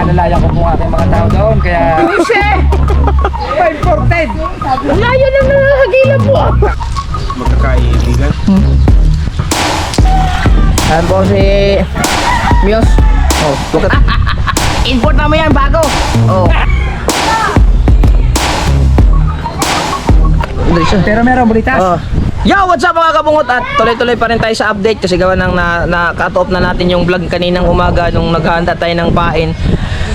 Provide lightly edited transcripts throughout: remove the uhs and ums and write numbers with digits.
Inaalalayan ko po ang aking mga tao doon, kaya... Pusi! 5-4-10! Layo na nakakagila po. Magkakaibigan. Ayan po si Mios. Oh, bukat. Import naman yan, bago. Oh. Pero meron bulitas. Oh. Yo, what's up mga kabungot? At tuloy-tuloy pa rin tayo sa update kasi gawa ng na-cut off na natin yung vlog kaninang umaga nung naghahanda tayo ng pain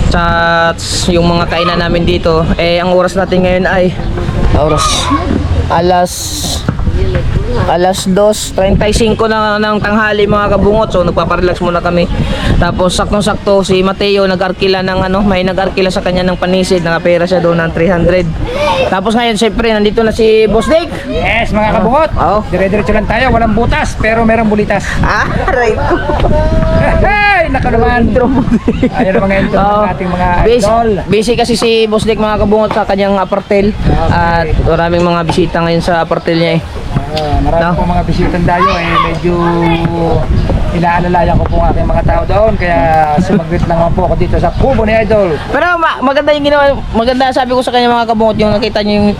sa yung mga kainan namin dito. Eh, ang oras natin ngayon ay alas 2:35 na ng tanghali mga kabungot. So nagpaparelax muna kami. Tapos saktong-sakto si Mateo nag-arkila ng may nag-arkila sa kanya ng panisid, nakapera siya doon ng 300. Tapos ngayon syempre nandito na si Boss Dick. Yes, mga kabungot. Oh. Dire-diretso lang tayo, walang butas, pero merong bulitas. Aray ko. Hey, naka naman. Ayun naman ngayon ng ating mga idol. Busy kasi si Boss Dick mga kabungot sa kanyang apartel. At maraming mga bisita ngayon sa apartel niya eh. Marami po mga bisitang dayo medyo inaalalayan ko po ang aking mga tao doon, kaya sumaglit lang po ako dito sa kubo ni Idol. Pero maganda yung ginawa, maganda sabi ko sa kanya mga kabungot, yung nakita niyo yung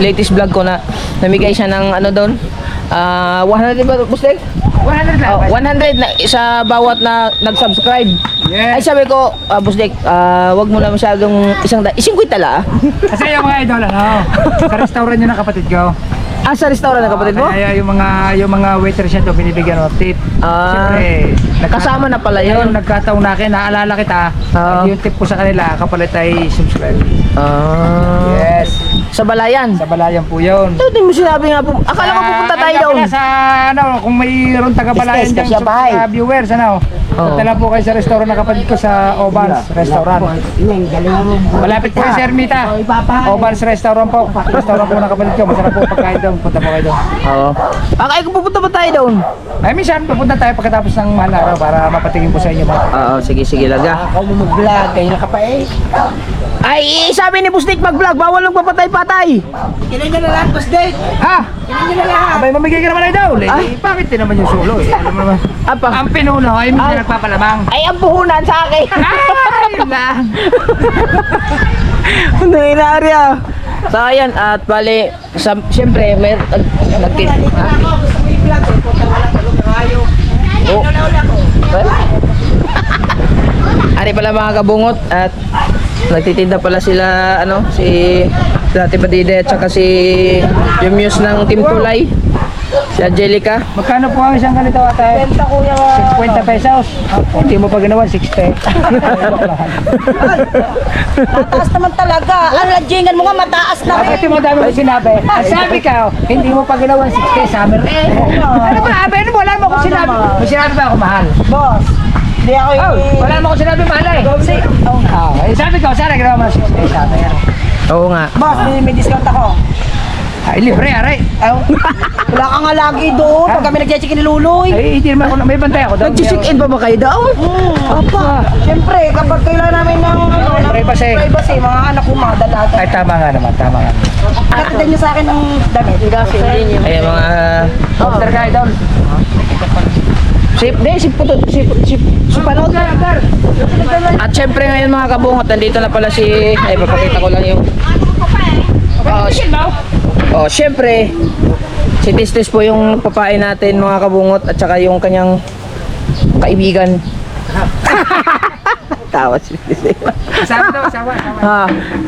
latest vlog ko na namigay siya ng doon 100 ba Boss Dick? 100 lang. Oh, 100 na sa bawat na nag-subscribe. Yes. Ay sabi ko, Boss Dick, wag mo na masyadong 50 tala. Kasi yung mga idol, sa restaurant niya ng kapatid ko. Sa restaurant ng kapatid mo? Kaya yung mga waiters niya to binibigyan ng tip. Siyempre, kasama na pala yun. Nagkataon na akin, naalala kita, yung tip ko sa kanila, kapalit ay subscribe. Yes. Sa Balayan? Sa Balayan po yun. Hindi mo sinabi nga po. Akala ko pupunta tayo doon. Sa kung mayroon taga-Balayan dyan sa viewers, punta po kayo sa restaurant ng kapatid ko sa Obans Restaurant. Malapit po yung Sir Mita. Obans Restaurant po. Restaurant po ng kapatid ko. Masarap po pagkain doon. Punta po kayo doon. Oo. Ay, kung pupunta ba tayo doon? Ay, minsan pupunta tayo pagkatapos ng mahal na araw para mapatingin po sa inyo mga. Oo, sige laga. Ako mo mag-vlog, kayo na ka pa eh. Ay, sabi ni Boss Dick mag-vlog, bawal lang papatay-patay. Kinan nyo na lahat, Boss Dick. Ha? Kinan nyo na lahat. Abay, mamigay ka naman ay daw. Bakit din naman yung solo eh? Alam mo naman. Ang pinuno ay hindi nagpapalamang. Ay, ang puhunan sa akin. Yun lang. Ano inari So, ayan, at bali, siyempre, may nagtit. Oh. Ari pala mga kabungot at nagtitinda pala sila si Dati Badide at saka si yung Muse ng Team Tulay, si Angelica. Magkano po ang isang ganito ate? 50 pesos. Hindi mo pa ginawa 60. Mataas naman talaga. Ang lajingan mo nga mataas na. Ito mo dami mo sinabi. Sabi ka, hindi mo pa ginawa 60 summer. Ano ba? Abe, ano mo? Wala mo akong sinabi. May sinabi ba ako mahal? Boss, hindi ako Wala mo akong sinabi mahal eh. Sabi ko, sana ginawa mo ng 60 summer. Oo nga. Boss, may discount ako. Ay, libre, aray. Wala ka nga lagi doon. Pag kami nag-check ni Luloy. Ay, hindi naman ako, may bantay ako doon. Nag-check-in pa ba kayo daw? Apa. Siyempre, kapag kailangan namin ng Privacy. mga anak ko mga dalaga. Ay, tama nga naman, tama nga. Nakatidan niyo sa akin ng damit. Ay, mga... After ka, idol. Si Panot. At syempre ngayon mga kabungot, nandito na pala ay papakita ko lang yung... syempre, si Tistis po yung papain natin mga kabungot at saka yung kanyang kaibigan. Tawa si Tistis.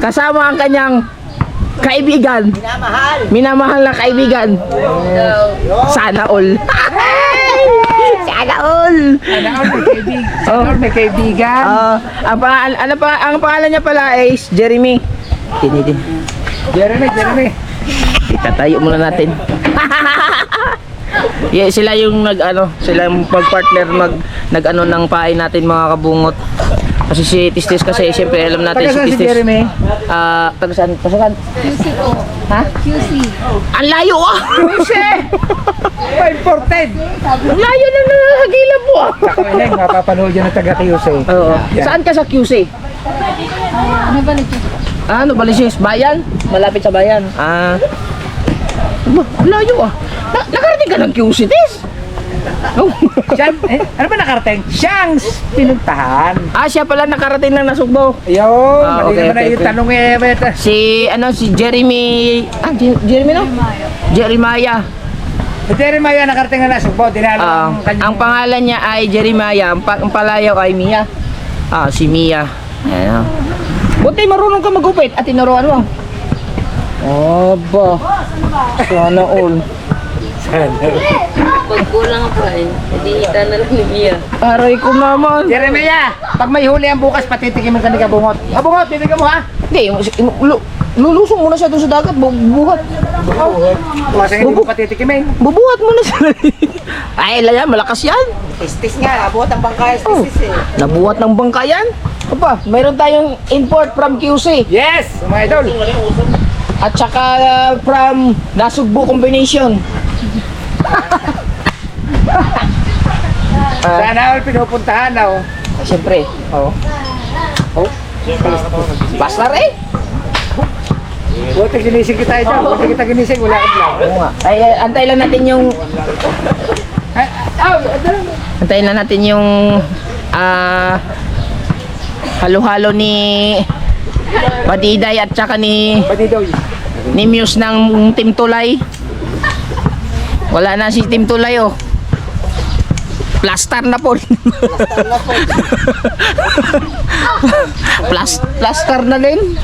Kasama ang kanyang kaibigan. Minamahal na kaibigan. Sana all. Sana all. May kaibigan. Ang pangalan niya pala is Jeremy. Jeremy. Itatayo muna natin. Sila yung sila yung pag-partner ng pain natin mga kabungot. Kasi si Tistis kasi siyempre alam natin Taga si si Tistis. Jeremy. Taga saan? QC po. Ha? QC. Ang layo QC! 5-4-10. Ang layo na nakakagila po Ako lang, mapapanood yun ng taga QC. Oo. Saan ka sa QC? Ano ba nag-QC? Balisis? Bayan? Malapit sa bayan. Ang layo nakarating ka ng QC, Tis? Siya, ano ba nakarating? Siyang pinuntahan. Siya pala nakarating ng Nasugbo. Ayun, mali okay, naman na okay, yung okay. tanong eh. Si Jeremy. Jeremy no? Jeremiah. Si Jeremiah nakarating na Nasugbo, dinalo ang kanyang... Ang pangalan niya ay Jeremiah, ang palayaw ay Mia. Si Mia. Ayan. Buti marunong ka magupit at tinuruan mo. Aba. Sana all. Pag kulang ang prain, hindi ita na lang ni Mia. Aray ko naman. Jeremiah, pag may huli ang bukas, patitikimin ka ni Kabungot. Kabungot, bibigyan mo ha? Hindi, lulusong muna siya doon sa dagat, bubuhat. Kasi hindi mo patitikimin. Bubuhat muna siya. Ay, laya, malakas yan. Istis nga, abuhat ang bangkay, istis eh. Nabuhat ng bangka yan. Aba, mayroon tayong import from QC. Yes, mga idol. At saka from Nasugbo combination. Sana all pinupuntahan na oh. Siyempre. Oh. Basta rin. Buti ginising kita ito. Buti kita ginising, wala kang lang. Oo nga. Ay, antay lang natin yung antayin lang natin yung halo-halo ni Padiday at saka ni Padidoy. Muse ng Team Tulay. Wala na si Team Tulay oh. Plaster na po. Plaster na din.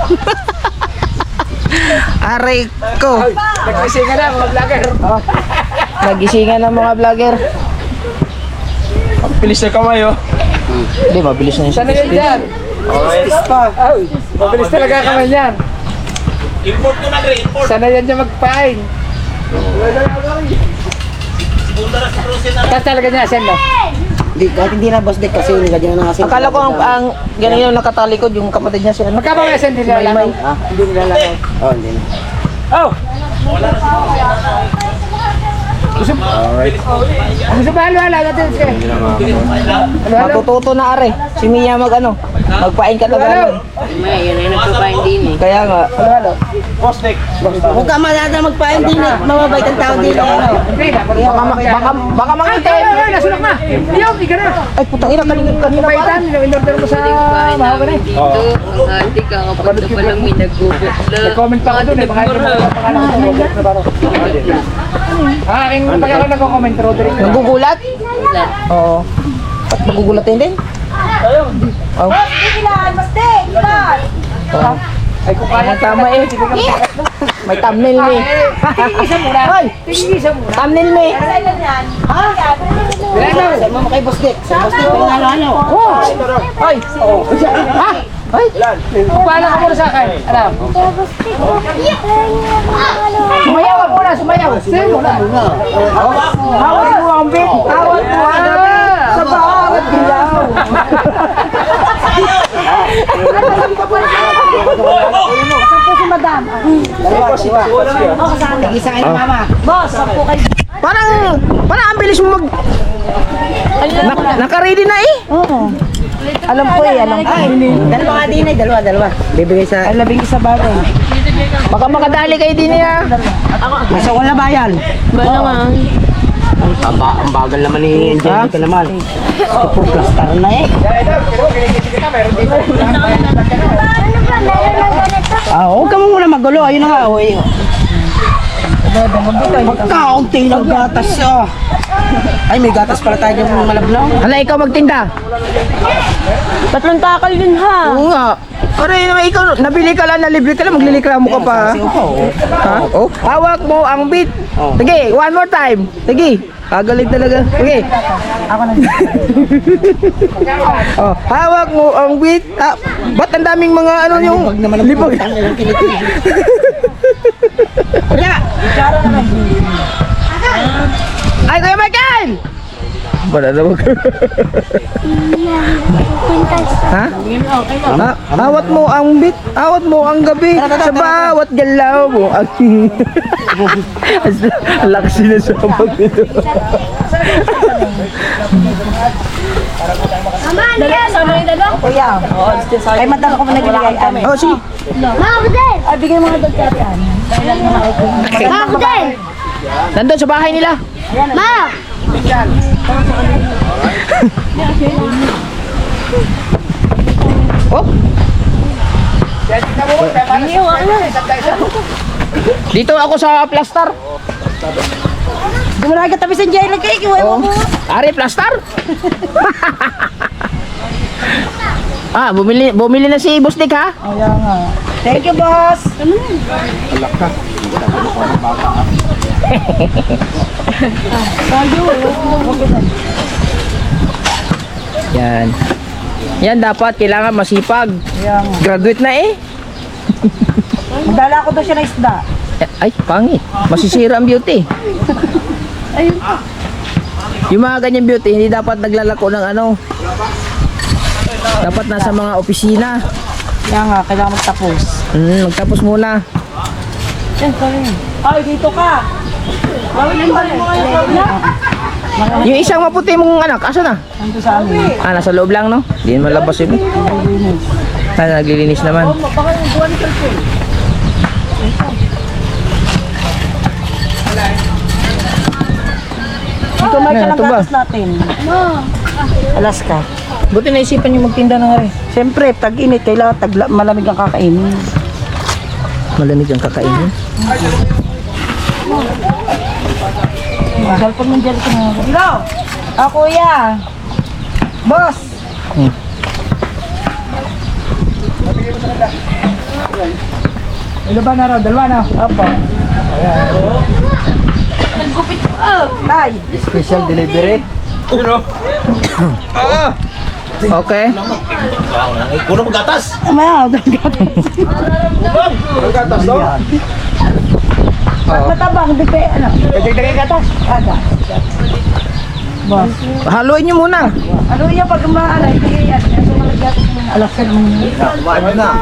Aray ko. Nagsisingan na mga vlogger. Nagisingan ng mga vlogger. Pilis na kamay oh. Hindi, mabilis na yun. Sana yan dyan. Istis pa. Ay, mabilis talaga kamay yan. Import ko na, Gre, import. Sana yan dyan magpain. Punta na sa cruise na. Tapos talaga niya, Sen, no? Di, kahit hindi na boss deck kasi nilagyan na kasi. Akala ko ang ganun yung nakatalikod yung kapatid niya si ano. Magkaba nga, Sen, hindi nila lang. Hindi nila lang. Oh, hindi na. Oh! Gusto ba halo-halo natin, Sen? Halo-halo? Matututo na are. Si Mia magpain ka Tagalog. May, yan ay nagpapain din eh. Kaya nga. Halo-halo? Huwag ka malada magpain din eh. Mababait ang tao din eh. Hindi, dapat Baka mangitin. Ay, nasunok na! Iyaw, di ka na! Ay putang ina kanina pa. Paitan, in-order mo sa Bahay mahal ka na namin dito, ang hati kakapag na palang may nagugupla. Nag-comment pa ako dun eh, baka hindi mo pangalan ko Robert Navarro. Aking pagkakaroon nagko-comment, Roderick. Nagugulat? Oo. At magugulatin din? Oh. Ay, kung kaya Tama eh. May thumbnail ni. Tingin muna. Ay! Tingin muna. Thumbnail ni. Sa mama kay boss deck. Sa boss deck, pinalo-halo. Ay! Ha? Ay! Pala ka muna sa akin. Alam. Sumayaw ka muna, sumayaw. Sige muna. Hawak mo ang bit. Hawak mo ang bit. Sa bawat dilaw. Nag-isa kayo ng mama. Parang ang bilis mo naka-ready na eh. Alam ko eh, alam ko. Dalawa nga din eh, dalawa. Bibigay sa... Ay, labing isa bagay. Baka makadali kayo din niya. Nasa wala bayan. Bala nga. Ang bagal naman ni Angelica naman. Ito plaster na eh. Huwag ka mo muna magulo. Ayun na nga. Magkaunti lang gatas. Ay, may gatas pala tayo yung malablaw. Hala, ikaw magtinda. Tatlong takal din ha. Oo nga. Aray naman ikaw, nabili ka lang, nalibre ka lang, maglilikramo ka pa. Ha? Oh, hawak mo ang beat. Sige, one more time. Sige. Kagaling talaga. Okay. Ako na. Oh, hawak mo ang beat. Ba't ang daming mga ano yung libog? Ay, Kuya Michael! Wala na mag... Ha? Awat mo ang bit, awat mo ang gabi, sa bawat galaw mo ang... Ang lakas na sa kapag ito. Kuya. Ay, madalo ko mo nagbigay. Oh, sige. Ay, bigay mo nga doon kaya. Nandun sa bahay nila. Yan. Oh, Yan, tignan mo. dito ako sa Plastar. Hindi mo na katabi sa Jay, nagkakikiway mo ko. Ari, Plastar. Bumili na si Boss Dick ha? Kaya nga. Thank you, boss. Yan. Yan dapat, kailangan masipag. Kaya nga. Graduate na eh. Magdala ko daw siya ng isda. Ay, pangit. Masisira ang beauty. Yung mga ganyan beauty, hindi dapat naglalako ng ano. Dapat nasa mga opisina. Kaya nga, kailangan magtapos. Magtapos muna. Ay, dito ka. Yung isang maputi mong anak, asa na? Nandito sa amin. Nasa loob lang, no? Hindi malabas yun. Naglilinis naman. Dito may Ano, ka ng ito ba? gatas natin. Alaska. Buti naisipan yung magtinda ng ari. Siyempre, tag-init, kailangan malamig ang kakainin. Malamig ang kakainin. Cellphone mo dyan ko na. Hello! Ah, kuya! Boss! Ilan ba na raw? Dalawa na. Opo. Tay! Special delivery. Okay. Kuno mo gatas. Mamaya, gatas. Gatas daw. Pag matabang, di pa, ano? Dagdagan gatas. Ada. Boss. Haluin nyo muna. Ano yan pag maaalay? Hindi yan. Ano malagatas mo? Alaska mo.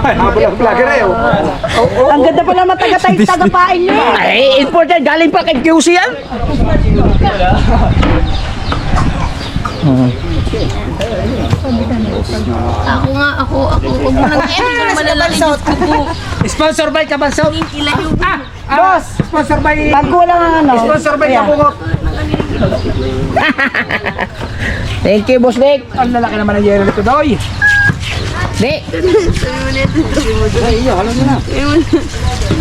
Ay, habol ang vlogger eh. Ang ganda pa naman taga-tagapain niyo. Ay, important. Galing pa kay QC yan. Ako nga, ako. Huwag mo nang malalaki yung kubo. Sponsor by Kabansot. Boss! Sponsor by... Pagkulang ang ano. Sponsor by Kuya. Kabungot. Thank you, Boss Dick. Ang lalaki naman ng yero nito, Doy. Dick.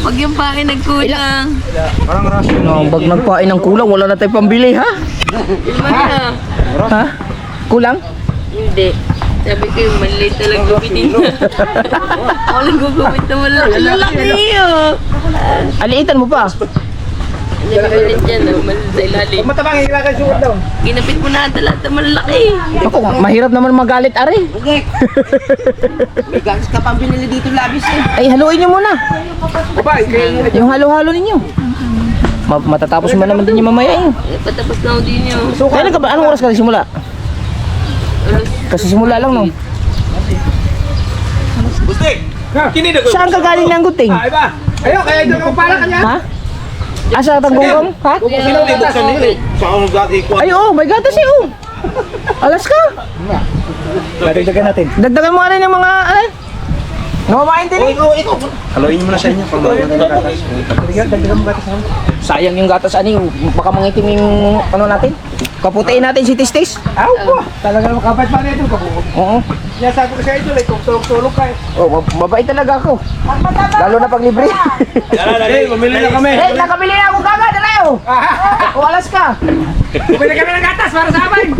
Huwag yung pakin nagkulang. No, pag nagpain ng kulang, wala na tayong pambili, ha? Iba na. Ha? Kulang? Hindi. Sabi ko yung maliit na lang gupitin. Walang gugupit na malaki. Lalaki yun. Aliitan mo pa. Hindi ko ulit dyan. Maliit sa ilalim. Matabang yung ilagay suot daw. Ginapit mo na ata lahat ng malaki. Ako, mahirap naman magalit, Ari. May gatas ka pang binili dito labis eh. Ay, haluin nyo muna. Bye. Yung halo-halo ninyo. Matatapos mo naman din yung mamaya eh. Patapos na ako din yun. Kailan ka ba? Anong oras ka nagsimula? Kasi simula lang, no? Bustik. Kini na ko. Saan ka galing ng guting? Ah, iba. Ayun, kaya ito ka pala kanya. Ha? Asa tanggungong? Ha? Sino ni buksan ni? Sa akong gati ko. Ay, oh, may gatas eh, oh. Alas ka. Dagdagan natin. Dagdagan mo rin yung mga, ano? Namamain din eh. Ikaw. Haluin mo na sa inyo. Pag gatas. Dagdagan mo gatas. Sayang yung gatas, ani. Baka mangitim yung, ano natin? Kaputiin natin si Tistis. Aw po. Talaga naman kapit pa nito. Oo. Kaya sabi ko sa ito, like, tulog-tulog ka eh. Oh, mabait talaga ako. Lalo na pag libre. Hey, bumili na kami. Eh, nakabili na ako kagad, alayo. O, alas ka. Bumili kami ng gatas para sa amin.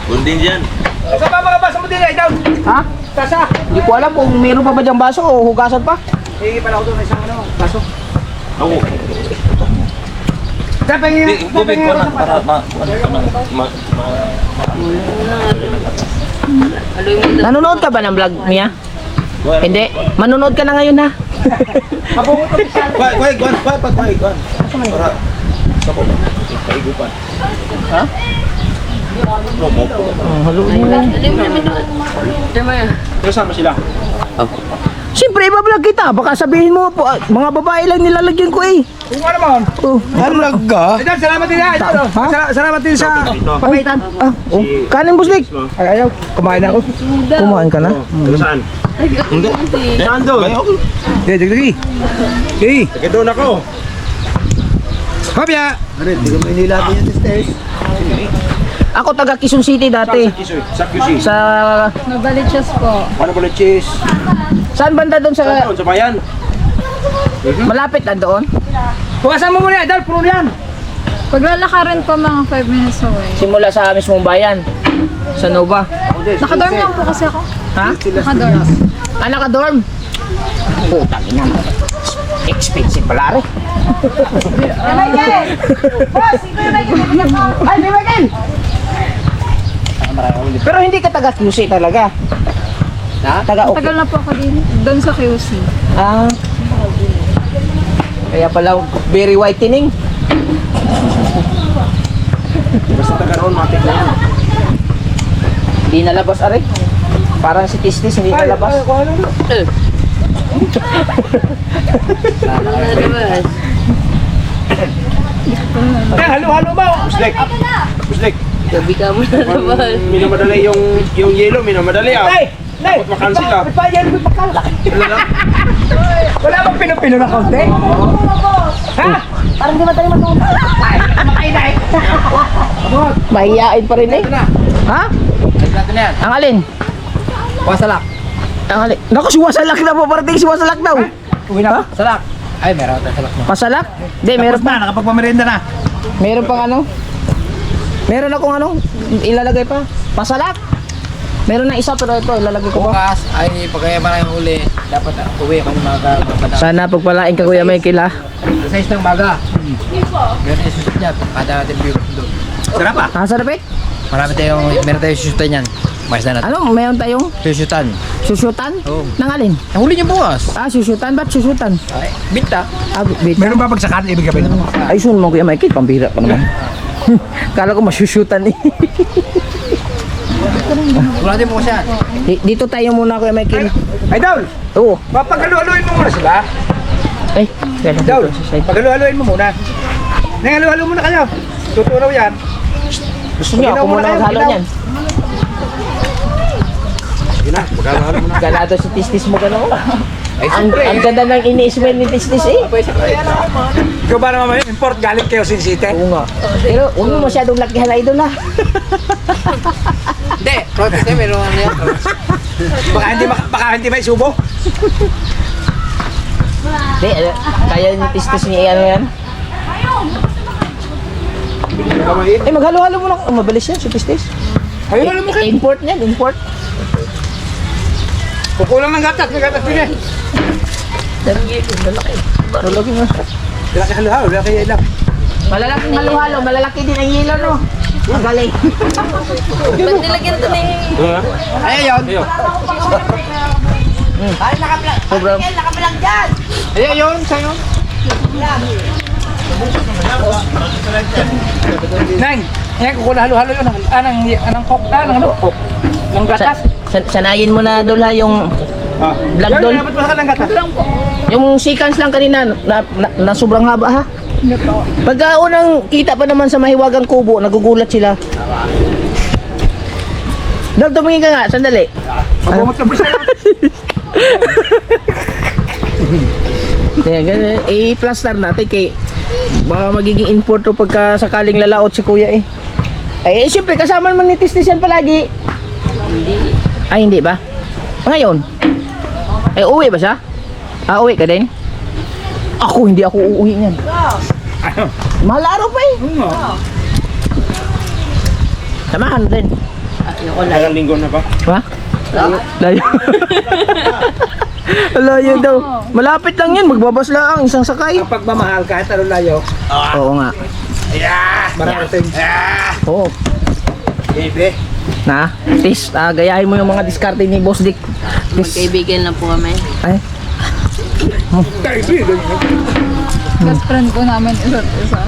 Bundin dyan. Sa pa mga baso mo din ay down. Ha? Tasa. Hindi ko alam kung meron pa ba diyang baso o hugasan pa. Hingi pala ako doon ng isang ano, baso. Ako. Dapat yung Bubig ko na para Aloy mo daw. Nanonood ka ba ng vlog, Mia? Hindi. Manonood ka na ngayon, ha? Kuhay. Para sa ko. Kaigupan. Ha? Haluin mo lang. Aloy mo naman doon. Tama yan. Kasama sila. Siyempre, ibablog kita. Baka sabihin mo po, mga babae lang nilalagyan ko eh. Kung ano naman. Oh. Talaga? Idol, salamat din ha. Idol. Salamat din sa pagkaitan. Ah, oh. Kanin, Buslik. Ay, ayaw. Kumain na ako. Kumain ka na? Saan? Hindi. Saan doon? Dagdagi. Okay. Taga doon ako. Kopya! Ako taga Quezon City dati. Sa QC. Sa Novaliches po. Ano pala cheese? saan banda doon sa Sa bayan. malapit na doon? Bukasan mo muna, Idol. Puro yan. Paglalakarin po mga 5 minutes away. Simula sa mismong bayan. Sa Nova. Nakadorm lang po kasi ako. Ha? Nakadorm. Ah, naka-dorm. Putang ina. Expensive pala rin. Ay, may Michael! Pero hindi ka taga QC talaga. Taga okay. Tagal na po ako din. Doon sa QC. Ah. Kaya pala very whitening. Basta taga roon, matik na yan. Hindi nalabas are. Parang si Tistis hindi nalabas. Eh, halo-halo ba? Buslik. Buslik. Gabi ka mo na naman. Minamadali yung yelo, minamadali ah. Nay! Nay! Dapat makancel ah. Pa, yan, may pakalaki. Wala bang pinupino na kaunti? Ha? Parang di ba tayo matulog? Mahihain pa rin eh. Ha? Ang alin? Wasalak. Ang alin? Naku, si Wasalak na po. Parating si Wasalak daw. Uwi na ba? Salak. Ay, meron tayo salak na. Pasalak? Hindi, meron Tapos pa. na, nakapagpamerienda na. Meron pang ano? Meron akong ano? Ilalagay pa. Pasalak? Meron na isa pero ito ilalagay ko pa. Bukas, ay pagkaya maraming huli, dapat uwi ako ng mga kapatid. Sana pagpalain ka Kuya Michael ha. Sa isang maga. Meron yung susut niya, kada natin view doon. Sarap ah. Nakasarap eh? Meron tayong susutan yan. Mais na natin. Ano? Meron tayong Susutan. susutan? Oo. Nang alin? Nahuli niyo bukas. Ah, susutan? Ba't susutan? Ay, binta. Ah, wait. Meron ba pagsakan? Ibig sabihin naman. Ay, sun mo Kuya Michael. Pambira pa naman. Kala ko masusutan eh. Wala din mo siya. Dito tayo muna Kuya Michael. Idol! Oo. Papaghalu-haluin mo muna sila. Ay, kaya Idol, dito sa side. paghalu-haluin mo muna. Nanghalu-halu muna kayo. Tuturaw yan. Gusto niyo ako muna maghalo niyan. Sige na, magkakahalo mo na. Ganado si Tistis mo gano'n. Ay, Ang ganda ng ini-smell ni Tistis eh. Ikaw ba naman yun? Import galing kayo Sin City? Oo nga. Pero huwag mo masyadong lakihan na idol ha. Hindi, protest eh, meron ano yan. Baka hindi may subo. Hindi, kaya ni Tistis ni ano yan. Eh maghalo-halo mo na. Oh, mabilis yan si Tistis. Ayun, alam mo kayo. Import niyan, import. Kukulang ng gatas, may gatas din eh. Tulogin mo. Laki halo-halo, laki ilang. Malalaking halo-halo, malalaki din ang yelo no. Ang galing. Ba't nilagyan ito na Ay, ayun. Sobrang. Ay, ayun, sa'yo. Nang, eh, kukulang halo-halo yun. Anong coke na, ng ano? Ng gatas. Sanayin mo na dol ha yung vlog Yun, dol. dapat masakal ng gatas. Yung seconds lang kanina na sobrang haba ha. Pagka unang kita pa naman sa mahiwagang kubo, nagugulat sila. Dol, tumingin ka nga, sandali. Pagumot na po siya. Kaya ganun, i-plaster natin kay baka magiging importo pagka sakaling lalaot si kuya eh. Ay, siyempre kasama naman ni Tistis yan palagi. Ay, hindi ba? Ngayon? Eh, uwi ba siya? Ah, uwi ka din? Ako, hindi ako uuwi niyan. Mahal araw pa eh. Samahan din. Ilang linggo na ba? Ha? Layo. Layo daw. Malapit lang yan. Magbabas lang isang sakay. Kapag mamahal kahit ano layo, Oo nga. marating. Oo. Baby. Na, tis, gayahin mo yung mga diskarte ni Boss Dick. Magkaibigan lang po kami. Ay, Best friend po namin isa't isa.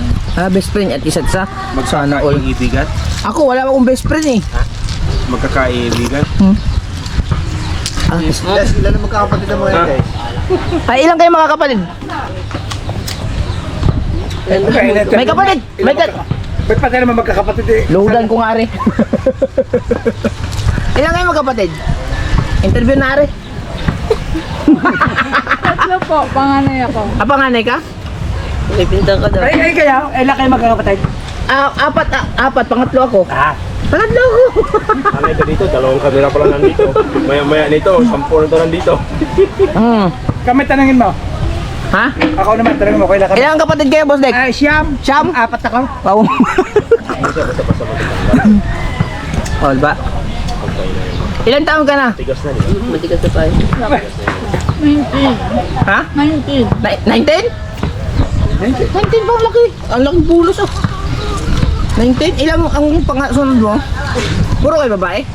best friend at isa't isa. Sana all. Magkakaibigan? Ako, wala akong best friend eh. Magkakaibigan? Yes, ilan na magkakapatid na mo yan, guys? Ay, ilang kayo mga kapatid? May kapatid! May Ba't pa tayo naman magkakapatid eh? Loadan ko nga rin. Ilang kayo magkapatid? Interview na rin. Tatlo po, panganay ako. Panganay ka? May pintang ka daw. Ay, kaya, ilan kayo magkakapatid? Apat, pangatlo ako. Pangatlo ako. Sanay ka dito, dalawang kamera pa lang nandito. Maya-maya nito, 10 na to nandito. Kami tanungin mo. Ha? Ako naman, tanungin mo, kailan kami? Ilang kapatid kayo, Boss Dek? Siyam. Siyam? Apat ako. Wow. Oh, ba? Ilang taon ka na? Tigas na nila. Matigas na pa eh. 19. Ha? 19. 19? 19 pa, ang laki. Ang laking bulos ah. 19? Ilang ang sunod mo? Puro kayo babae?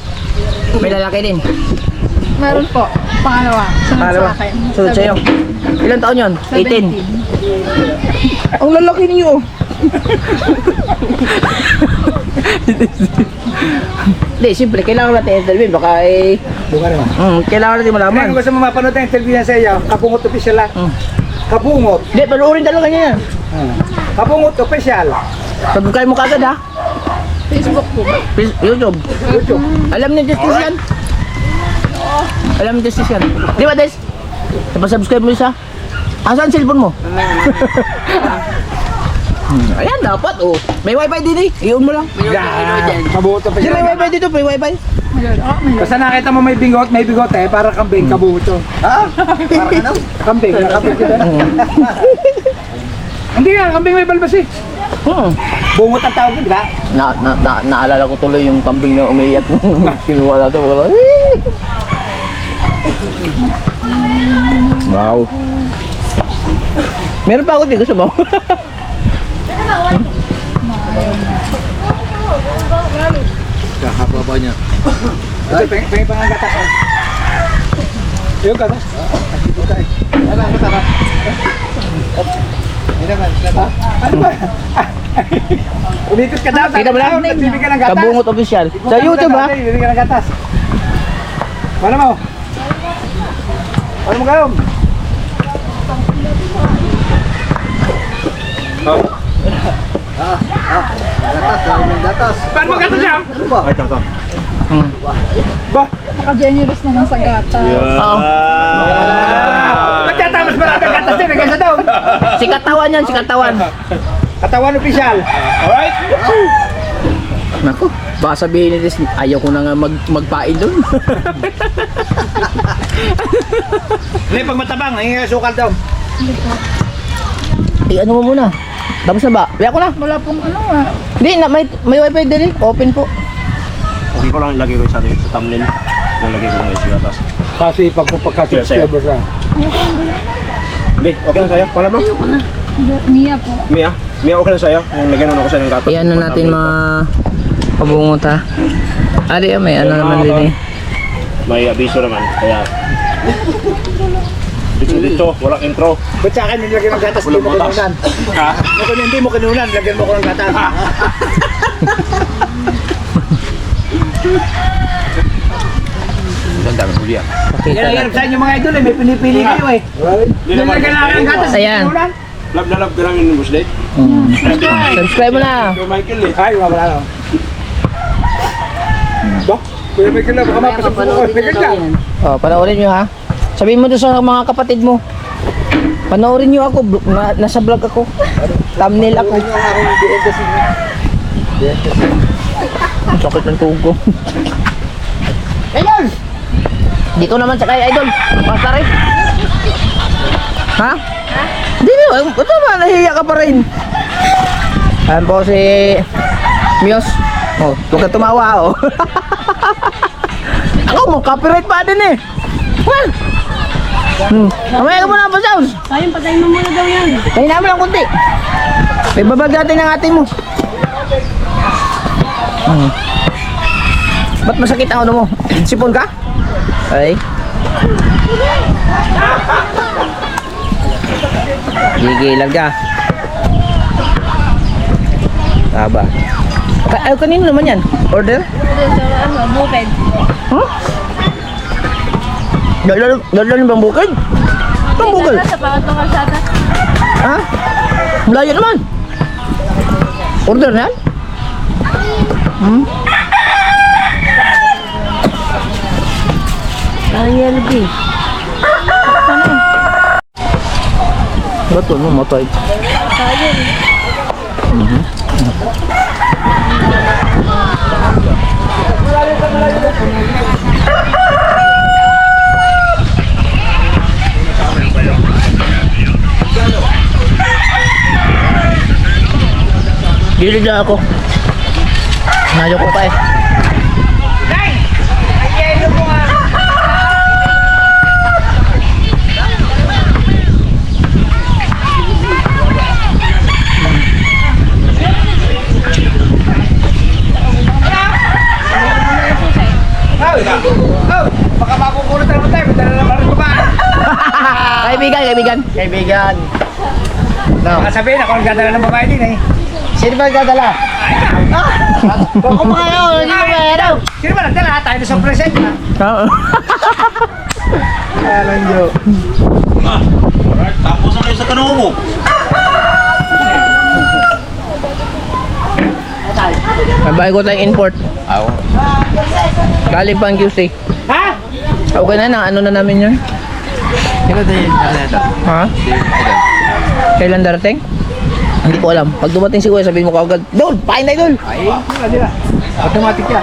May lalaki din. Meron po. Pangalawa. Sunod sa akin. Sunod sa'yo. Ilang taon yun? 18. Ang lalaki niyo. Hindi, siyempre, kailangan natin interview. Baka eh... Bunga naman. Kailangan natin malaman. Kung gusto mo mapanood ang interview na sa iyo, Kabungot Official lang. Kabungot. Hindi, panuorin talaga niya yan. Kabungot Official. Subscribe mo kagad ha. Facebook po. YouTube. Alam ni Justice yan? Alam ni Justice yan? Di ba, Des? Subscribe mo isa? Asan ang cellphone mo? Ayan, dapat oh. May wifi din eh. I-on mo lang. Kabungot Di Official. may wifi dito, may wifi. Basta nakita mo may bigot eh, para kambing, kabungot to. Kambing, nakabing kita. Hindi nga, kambing may balbas eh. Bungot ang tawag, di ba? Naalala ko tuloy yung kambing na umiiyak. Kinuha na ito. Wow. Meron pa ako dito, gusto mo? Kahapaba niya. Ito, pengen pa nga gatas. Yung gatas. Ano ba? Umitot ka daw. Kita mo lang? Nagbibigyan ng gatas. Kabungot official. Sa YouTube ha? Bibigyan ng gatas. Paano mo? Paano mo kayo? Paano mo gatas siya? Ay, ito. Ba? Naka-generous naman sa gata. Magtatamas ba natin gatas din? Nagkasa daw. Si Katawan yan, si Katawan. Katawan official. Alright? Naku, baka sabihin ni Des, ayaw ko na nga magpain doon. Hindi, pag matabang, ay sukal daw. Ano mo muna? Tapos na ba? Kaya ko na. Wala pong ano ah. Hindi, may wifi din eh. Open po. Okay ko lang ilagay ko sa thumbnail. Nalagay ko lang yung sigatas. Kasi pagpapakasubscriber siya. Hindi, okay lang sa'yo. Paano mo? Mia po. Mia? Mia, okay lang sa'yo. Yung lagyan ako sa'yo ng gatas. Iyan na natin mga kabungot ha. Ari, may ano naman din eh. May abiso naman, kaya... Dito, walang intro. Ba't sa akin nilagyan ng gatas, hindi mo kinunan? Ha? Kung hindi mo kinunan, lagyan mo ko ng gatas. Ang dami huli ah. Yan ang hirap sa inyo mga idol eh, may pinipili kayo eh. Nilagyan na ng gatas, hindi Ayan. kinunan. Love na love ka lang yung Boss Dave. Subscribe mo na. Yo, Michael eh. Ay, wala lang. Ba? Kuya Michael na, baka mapasok ko. Michael na. Oh, panoorin nyo ha. Sabihin mo doon sa mga kapatid mo. Panoorin nyo ako. Nasa vlog ako. Thumbnail ako. Ang sakit ng tugo. Idol! Dito naman sa kay Idol. Basta rin. Ha? Hindi naman. Ba't naman? Nahiya ka pa rin. Ayan po si Mios. Oh, huwag ka tumawa oh. Ako mo, copyright pa din eh. Well. Kamaya ka muna pa, Saus. Sayang, patayin mo muna daw yan. Tayo namin lang kunti. May babag natin ng ate mo. Ba't masakit ang ano mo? Sipon ka? Ay. Gigilan ka. Taba. Ay, kanino naman yan? Order? Bukid. Huh? Dalan bang bukid? Bang bukid? Sa pangatong kalsada. Ha? Malayo naman. Order na yan? Parang yellow bee. Ba't mo matay? Kaya Gilid lang ako. Nayo ko pa eh. Baka makukulot na naman tayo. May dala naman rin ko ba? Kaibigan. Baka sabihin ako ang dadala ng babae din eh. Sino ba dadala? Kung mga yun, hindi mo mayroon. Sino ba nagdala? Tayo na sa present ha? Oo. Alam nyo. Tapos na kayo sa kanong mo. Mabay ko tayong import. Galing pang QC. Ha? Okay na, ano na namin yun? Ha? Kailan darating? Hindi ko alam. Pag dumating si Kuya, sabihin mo kaagad, Dol, pain tayo, Dol! Ay, wala nila. Automatic yan.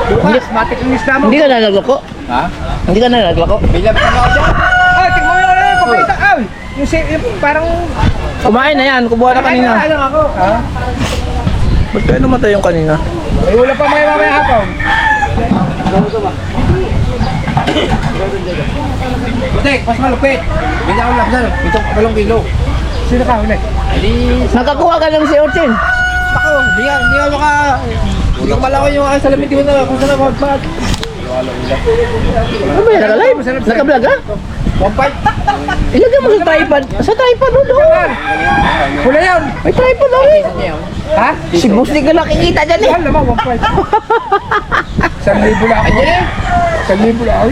Bukas, matik ang lista mo. Hindi ka na naglako? Ha? Hindi ka na naglako? Bilang ka ako dyan. Ay, tingnan mo yung papita. Ay, yung parang... Kumain na yan, kubuha na kanina. Ay, lang ako. Ha? Ba't kaya namatay yung kanina? Ay, wala pa mga mamaya hapon. Butik, mas malupit. Bigyan ko lang dyan. Itong 8 kilo. Sino ka ulit? Nakakuha ka lang si Orchin. Ako, hindi ka maka... Hindi ko malawan yung aking salamin. Di mo na kung saan ako magpag. Ano ba yan? Naka-live? Naka-vlog ha? 1.5. Ilagay mo sa tripod. Sa tripod o doon. Pula yun. May tripod o eh. Ha? Si Boss di ka nakikita dyan eh. Mahal naman, 1.5. 1,000 lang ako. 1,000 lang ako.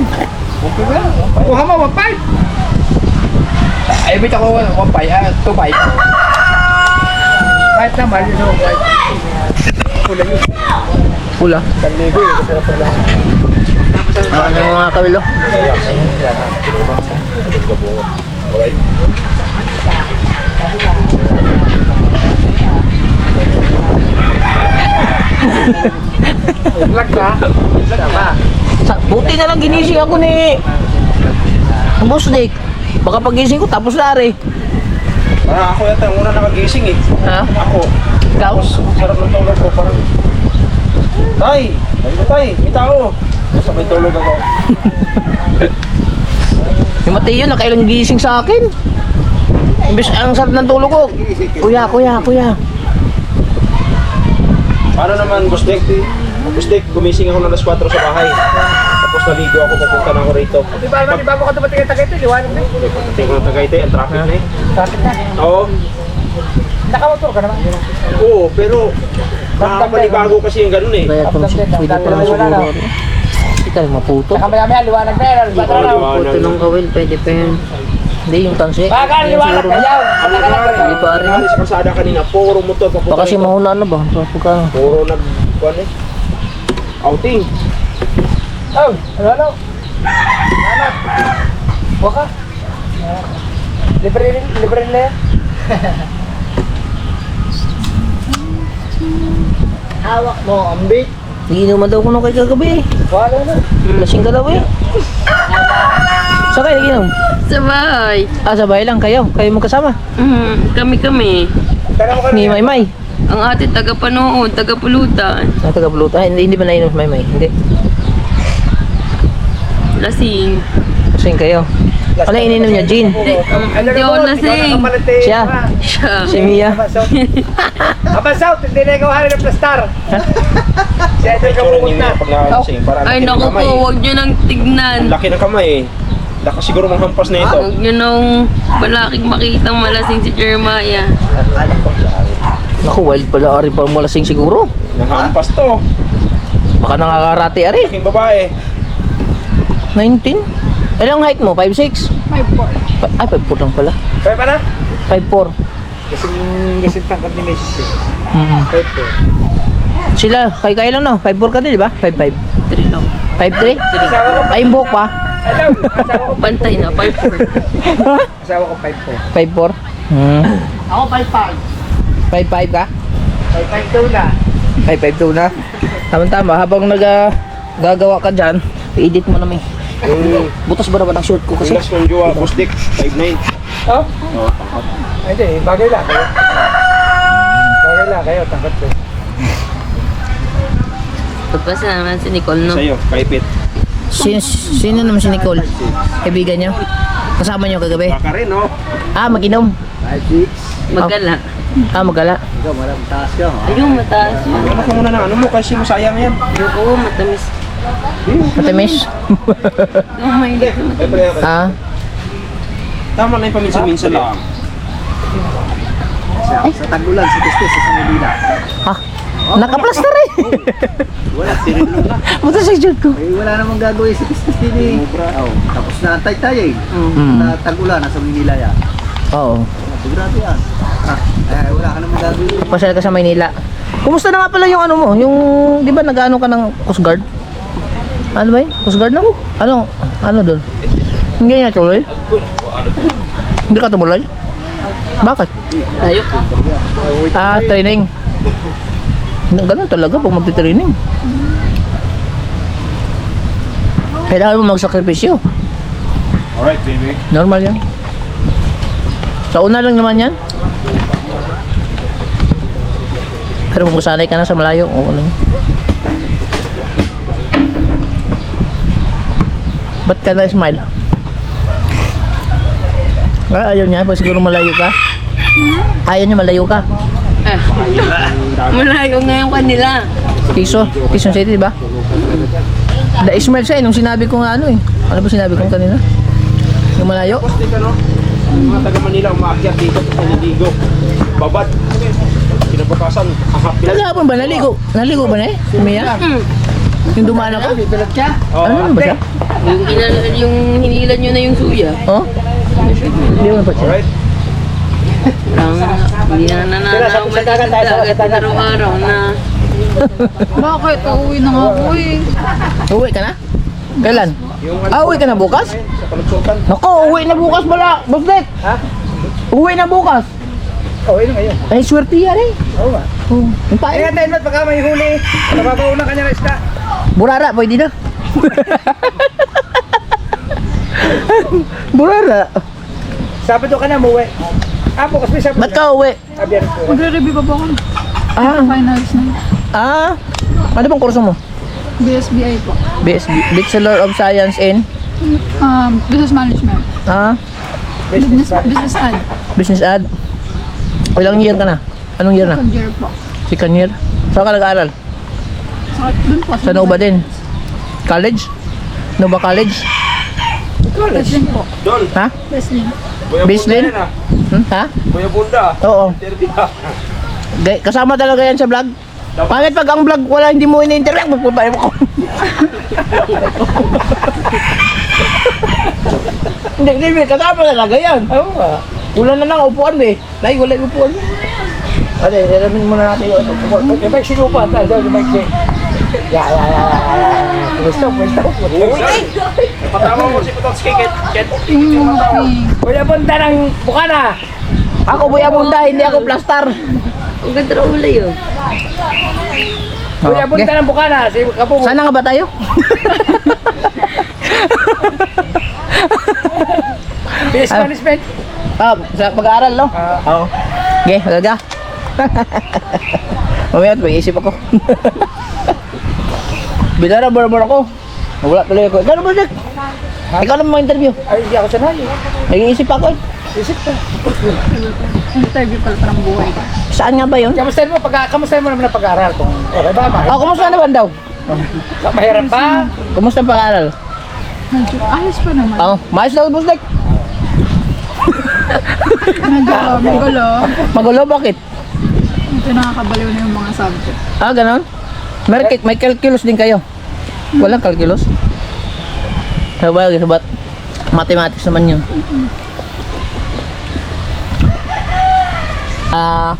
Okay ba? Kuha mo, 1.5. Ay, bita ko 1.5. 2.5. Kahit naman, yun 1.5. Pula yun. Pula. 1,000 yun. Masarap pala. Ano yung mga kabilo? Vlog ka? Vlog ka ba? Buti na lang ginising ako ni Boss Dick. Baka pagising ko tapos na rin. Parang ako yata yung una nakagising eh. Ha? Ako. Ikaw? Sarap ng tulog ko parang. Tay! Tay! May tao! Sabay tulog ako. Yung Mateo nakailang gising sa akin. Imbes ang sarap ng tulog ko. Kuya. Paano naman, Boss Dick? Boss Dick, gumising ako ng alas 4 sa bahay. Tapos naligo ako, papunta na ako rito. Di ba mo ka dumating ang Tagaytay? Liwanag na eh. Tingnan ng Tagaytay, ang traffic na eh. Traffic na. Oo. Nakamotor ka naman. Oo, pero nakakapanibago kasi yung ganun eh. Kaya kung pwede ko lang siguro. Hindi ka rin maputo. Nakamaya liwanag na yan. Liwanag. Ito ng kawil, pwede pa yan. Hindi yung tansi. Baka liwanag ka yaw. Ang nangyari, pa rin. nangyari sa kasada kanina, puro motor papunta Baka kasi rito. mahuna na ba? Pagka... Puro kuwan eh. Outing. Oh, ano? Anak. Waka. Libre na yan. Hawak mo, ambit. Hindi naman daw ko nung kay kagabi. Wala na. Lasing ka daw eh. Saan kayo naginom? Sa bahay. Sa bahay lang kayo. Kayo magkasama. Kami. Tara mo ka Ni na. Maymay. Ang ate taga-panood, taga-pulutan. Taga-pulutan. Hindi ba nainom si Maymay? Hindi. Lasing. Lasing kayo. Ano ininom niya? Gin? Hindi ako lasing. Siya. Siya. Si Mia. Abasout, hindi na ikaw hari ng plastar. Siya ito Itsura yung ni Mia pag nakakasing. Parang Ay, laki ng naku kamay po, eh. huwag nyo nang tignan. Laki ng kamay eh. Laki siguro manghampas na ito. Huwag nyo nang malaking makitang malasing si Jeremiah. Naku, wild pala. Ari pa malasing siguro. Nanghampas to. Baka nangakarati ari. Laking babae. 19? Ilang height mo? 5'6"? 5'4". Ay, 5'4 lang pala. Kaya pa na? 5'4". Kasing tangkap ni Messi. Sila, kay lang no? 5'4 ka din, di ba? 5'5". 3 lang. 5'3"? Ay, yung buhok pa? Hello, asawa ko. Pantay na, 5'4". Asawa ko 5'4". 5'4"? Ako 5'5". 5'5 ka? 5'2 na. 5'5" na. Tama-tama, habang gagawa ka dyan, i-edit mo namin. Butas ba naman ang short ko kasi? Ulas ng jowa, Boss Dick, 5'9". Oh? Ay, hindi. Bagay lang. Bata kayo, tangkat ko. Pagpasa naman si Nicole, no? Sa'yo, kaipit. Sino naman si Nicole? Kaibigan niyo? Kasama niyo kagabi? Baka rin, no? Ah, mag-inom. Magala. Ah, magala. Ayun, mataas yun. Ano ka muna ng ano mo kasi masayang yan. Oo, matamis. Matamis. Oh my God. Ah, Tama na yung paminsan-minsan lang. Sa Tagulan, sa Testes, sa Manila. ha? Naka-plaster eh. Wala, sinilong na. Buta sa jud ko. Eh, wala namang gagawin sa Testes din eh. Oh, tapos naantay tayo eh. Na Tagulan, nasa Manila yan. Oo. Sigurado yan. Wala ka namang gagawin. Pasyal ka sa Maynila. Kumusta na nga pala yung ano mo? Yung, di ba nag-ano ka ng Coast Guard? Ano ba yun? Coast Guard na? Ano doon? Hindi nga tuloy? Hindi ka tumuloy? Bakit? Ayok. Ah, training. Ganun talaga pag magti-training. Kailangan mo magsakripisyo. Alright, baby. Normal yan. Sa una lang naman yan. Pero kung sanay ka na sa malayo, oo lang. Ba't ka na-smile? Ah, ayaw niya, pag siguro malayo ka. Ayaw niya malayo ka. Malayo nga yung kanila. Quezon City, di ba? Na-smile siya nung sinabi ko nga ano eh. Ano ba sinabi ko kanina? Yung malayo? Tapos di ka, no? Yung mga taga Manila umaakyat dito sa Panidigo. Babad. Kinabukasan, ang happy. Kagahapon ba? Naligo? Naligo ba na eh? Si Mia? Yung dumaan ako? Ano ba siya? Yung hinilan nyo na yung suya. Oh? Hindi mo pa siya. Alright. Hindi na nananaw sa dagat araw-araw na. Bakit? Uuwi na nga ako eh. Uwi ka na? Kailan? Ah, uwi ka na bukas? Sa Panagsukan. Nako, uwi na bukas pala, Bosdek! Ha? Uwi na bukas! Oh, yun ngayon. Ay, swerte yan eh. Oo ba? Oh. Yung tayo. Kaya tayo baka may huli. Nababauna ka niya na isda. Burara, pwede na. Burara. Sabado ka na, muwi. Bukas may Sabado. Ba't ka uwi? Biyernes po. Magre-review pa ba ako? Ah, Finals na. ah. Ano bang kurso mo? BSBI po. BSB, Bachelor of Science in? Business Management. Ah, Business Ad. Business Ad. Ilang year ka na? Anong year na? Second year po. Second year? Saan ka nag-aaral? Dun po. Sa Nova din? College? Nova College? Wrestling po. Don, Ha? Wrestling. Kuya Bislin? Bunda yan, ah. Ha? Kuya Bunda. Oo. Derby, ah. Kasama talaga yan sa vlog. Bakit pag ang vlog wala hindi mo ini-interact, magpapayag ko. Hindi, kasama talaga yan. Oo nga. Wala na lang upuan eh. Nay, wala yung upuan. Ate, alamin muna natin yung upuan. Yung may sinupa, tayo yung may sinupa. Gusto. Patama mo si Pototski, Ket. Kuya Bunda ng Bukana. Ako Buya Bunda, hindi ako plastar. Ang ganda ng ulay oh. Kuya Bunda ng Bukana. Si Kapungo. Sana nga ba tayo? Business Management. Ah, sa pag-aaral, no? Oo. Okay, talaga. Mamaya, mag-iisip ako. Binara, bora ako. Wala tuloy ako. Ikaw naman, Jack. Ikaw naman mag-interview. Ay, hindi ako sanay. Nag-iisip ako. Isip ka. Interview pala parang buhay ko. Saan nga ba yun? Kamusta mo naman ang pag-aaral? Kung okay ba? Oh, kumusta naman daw? Mahirap pa? Kumusta ang pag-aaral? Medyo ayos pa naman. Oh, maayos daw, Boss Dick. Medyo magulo. Magulo, bakit? Medyo nakakabaliw na yung mga subject. Ah, ganon? May calculus din kayo? Walang calculus? Sabay, sabat. Mathematics naman yun. Ah,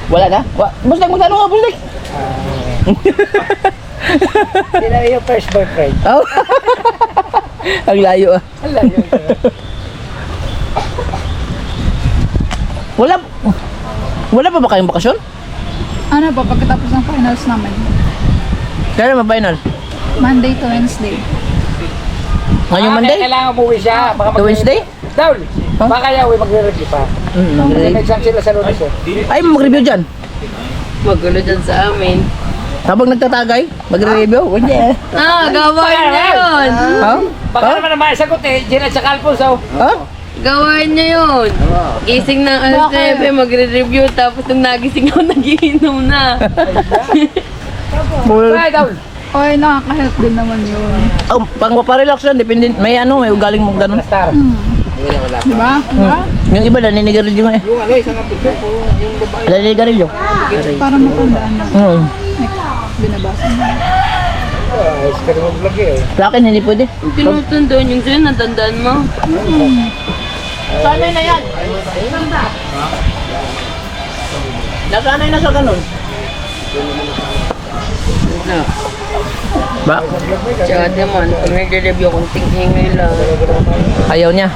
wala na? Boss Dick, magkano nga, Boss Dick? Hindi na yung first boyfriend. Oh. Ang layo ah. Ala, yun. Wala pa ba kayong bakasyon? Ano po, pagkatapos ng finals namin? Kailan ma-final? Monday to Wednesday. Ngayong Monday? Kailangan umuwi siya. Baka To Wednesday? Daul, baka yaw magre-review pa. May exam sila sa Lunes eh. Ay, mag-review dyan. Magulo dyan sa amin. Habang nagtatagay, magre-review. Hindi eh. Gawain niya yun. Ha? Baka naman na maisagot eh, Gina sa Alfonso. Ha? Gawain niya yun. Gising ng alas 9, magre-review. Tapos nung nagising ako, nagiinom na. Ay, daw. Oy, nakaka-help din naman yun. Oh, pang maparelax yan, depende. May ano, may ugaling mo ganun. Star. Diba? Diba? Yung iba, naninigarilyo nga eh. Yung ano, isang picture po, yung babae. Naninigarilyo. Para matandaan na. Binabasa mo. Iskari mo vlog eh. Sa akin, hindi pwede. Tinutundon yung sa'yo, natandaan mo. Sanay na yan. Nasanay na sa ganun. No. Ba? Tsaka naman, pag nag-review, kunting hingi lang. Ayaw niya.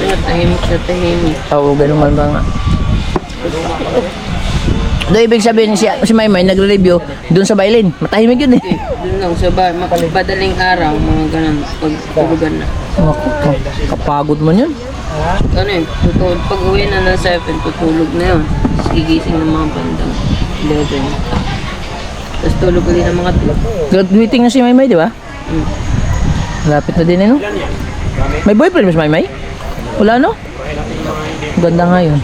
Tahimik na tahimik. Oo, ganun man ba nga. Do ibig sabihin si Maymay nagre-review doon sa bailin. Matahimik yun eh. Doon lang sa bahay, madaling araw, mga ganun, pagtulugan na. Kapagod man yun. Ano yun, tutulog, pag uwi na ng 7, tutulog na yun. Tapos gigising ng mga bandang 11. Tapos tulog ulit ng mga 2. Graduating na si Maymay, di ba? Lapit na din eh, no? May boyfriend ba si Maymay? Wala, no? Ganda nga yun.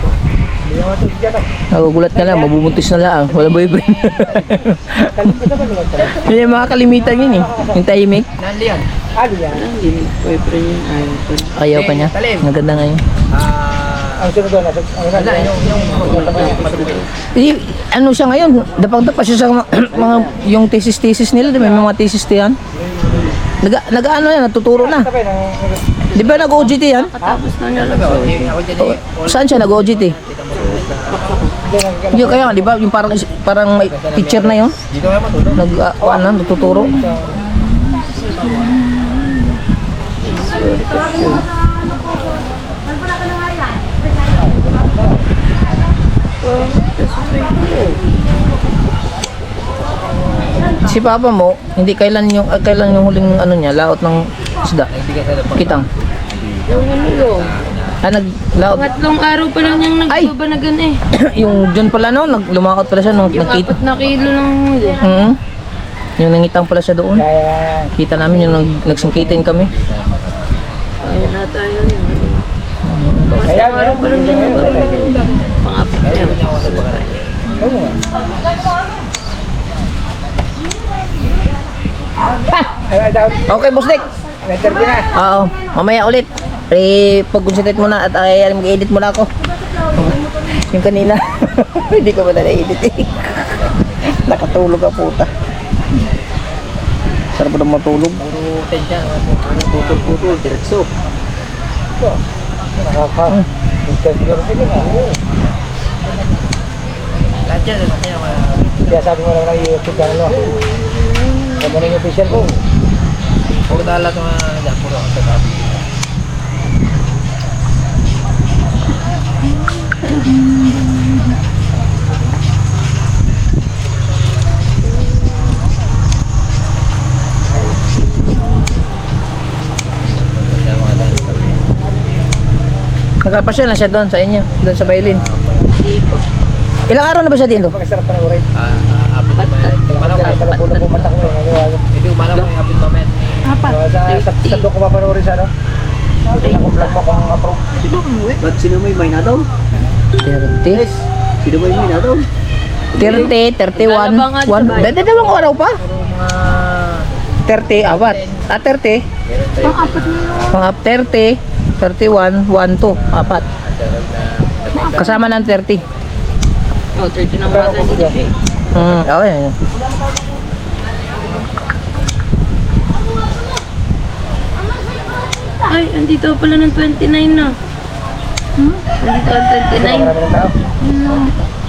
Nagugulat ka lang, mabubuntis na lang. Wala boyfriend. Yun yung mga kalimitan yun eh. Yung tahimik. Hindi, boyfriend yun, ayaw pa. Ayaw pa niya. Maganda nga yun. Ang sunod doon, Ano siya ngayon? Dapag-dapa siya sa mga yung thesis nila. Di ba? May mga thesis yan. Nag-ano yan, natuturo na. Di ba nag-OGT yan? Tapos na niya lang. Saan siya nag-OGT? Yung kaya nga, di ba? Yung parang may teacher na yun. Natuturo. Si Papa mo, hindi kailan yung huling ano niya, laot ng isda. Kitang. Yung ano yun, Laot. pangatlong araw pa lang niyang nagbabanagan eh. Yung John pala no, lumakot pala siya nung Yung nakita. 4 na kilo lang huli. Yung nangitang pala siya doon. Kita namin yung nagsungkitin kami. Ayun na tayo yun. Pangatlong araw pa lang niyang nagbabanagan. Pangapat niya. Okay, Boss Nick. Interview na. Oo, mamaya ulit. Pag-concentrate muna at mag-edit muna ako. Yung kanina, hindi ko pala na-edit eh. Nakatulog ka puta. Sarap na matulog. Putol-putol, diretso. Interview rin na. Kaya sabi mo lang na YouTube channel mo. Kaya mo na yung official ko. Puro dalat mga dyan, puro ang tatap. Nagkapasya na siya doon sa inyo, doon sa Bailin. Ilang araw na ba siya dito? Pagkasarap pa na ulit. Apat. Sa doon ko mapanoorin sa ano? Ako vlog mo kung approve. Ba't sino may na daw? 30. Sino may na daw? 30, 31, 1. Dati dalawang araw pa. 30, awat. 30. Pang-apat na yun. Pang 30, 31, 1, 2, 4. Kasama ng 30. Oh, 30 na mga tayo dito eh. Okay. Ay, andito pala ng 29 na. Andito ang 29.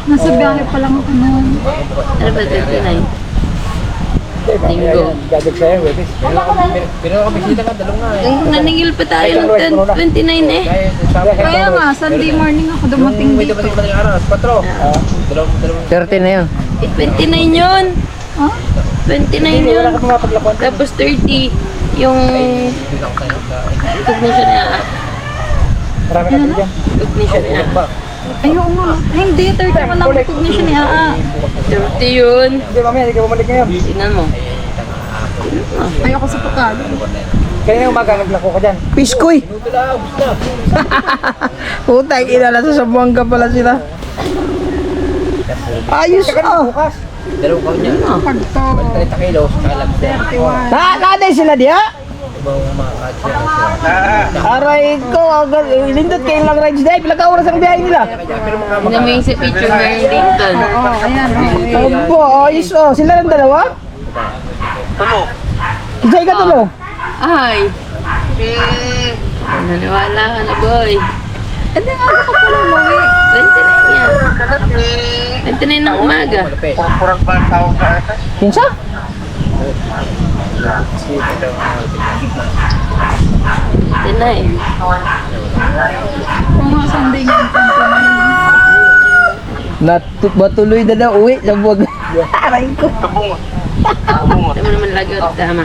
Nasa biyahe pa lang ako noon. Ano ba 29? Linggo. Gagag sa'yo, Webis. Naningil pa tayo ng 29 eh. Kaya nga, Sunday morning ako dumating dito. 30 na yun. 29 yun. Huh? 29 yun. Tapos 30 yung ignition niya. Marami na dyan. Ignition niya. Ayoko nga. Hindi, 31 lang recognition niya. 30 yun. Hindi, mamaya, hindi ka bumalik ngayon. Tingnan mo. Ayoko sa pagkado. Kanina umaga, naglako ka dyan. Piskoy! Putang ina, nasa Sambuanga pala sila. Ayos ah! Pagto. Naaday sila diya? Aray ko, lindot kayo lang rides dahil. Pila ka oras ang biyahe nila? Tingnan mo yung sa picture na yung Linton. Oo, ayan. Abo, ayos oh. Sila lang dalawa? Isay ka tulo? Ay! Naniwala ka na, boy. Hindi nga ako pala umuwi. 29 yan. 29 ng umaga. Kinsa? Tinay. Kung nga Sunday nga ang punto na yun. Batuloy na daw uwi. Sabuag. Aray ko. Ito mo naman lagi ulit tama.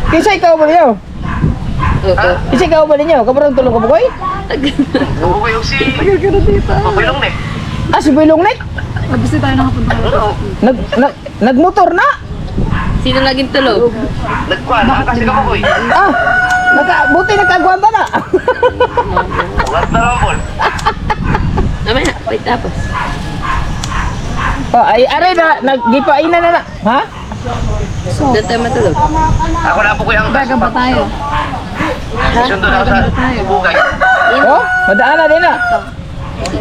Kinsa ikaw ba niyo? Oo. Kinsa ikaw ba niyo? Kabarang tulong ka bukoy? Ah, si Boy Longnek? Gusto tayo nakapunta ka. Nagmotor na? Sino laging tulog? Ah, buti nagkagwanta na. Mamaya, wait tapos. Oh, ay aray na, nagipainan na na. Ha? Doon tayo matulog. Baga ba tayo? Sundo na ako sa bugay. Oh, madaan na din na.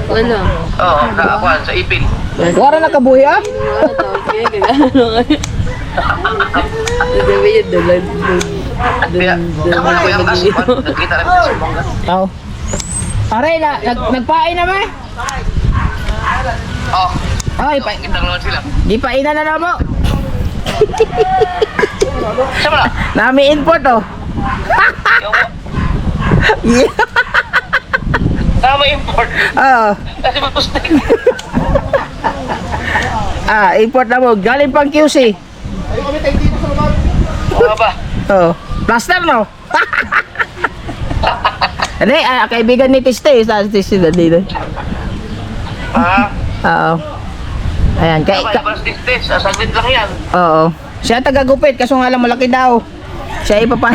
Ano? Oo, nakakuan sa ipin. Wala na kabuhi ah. Ano to? Kaya gagano kayo. Sabi yun, doon. Ako na ko yung kasupan. Nagkita lang sa Sumbanga. Oh. Aray na, nagpain na ba? Oh, Ay, kita naman sila. di painan na na mo. Sama na. Nami import oh. Yeah. Tama import. Oh. Kasi mapustik. Import na mo. Galing pang QC. Oo ba? Oh. Plaster no? Hindi, kaibigan ni Tiste. Sa Tiste na dito. Ah, Oo. Ayan. Ibas distance. Saglit lang yan. Oo. Siya taga-gupit. Kaso nga lang malaki daw. Siya ipapa...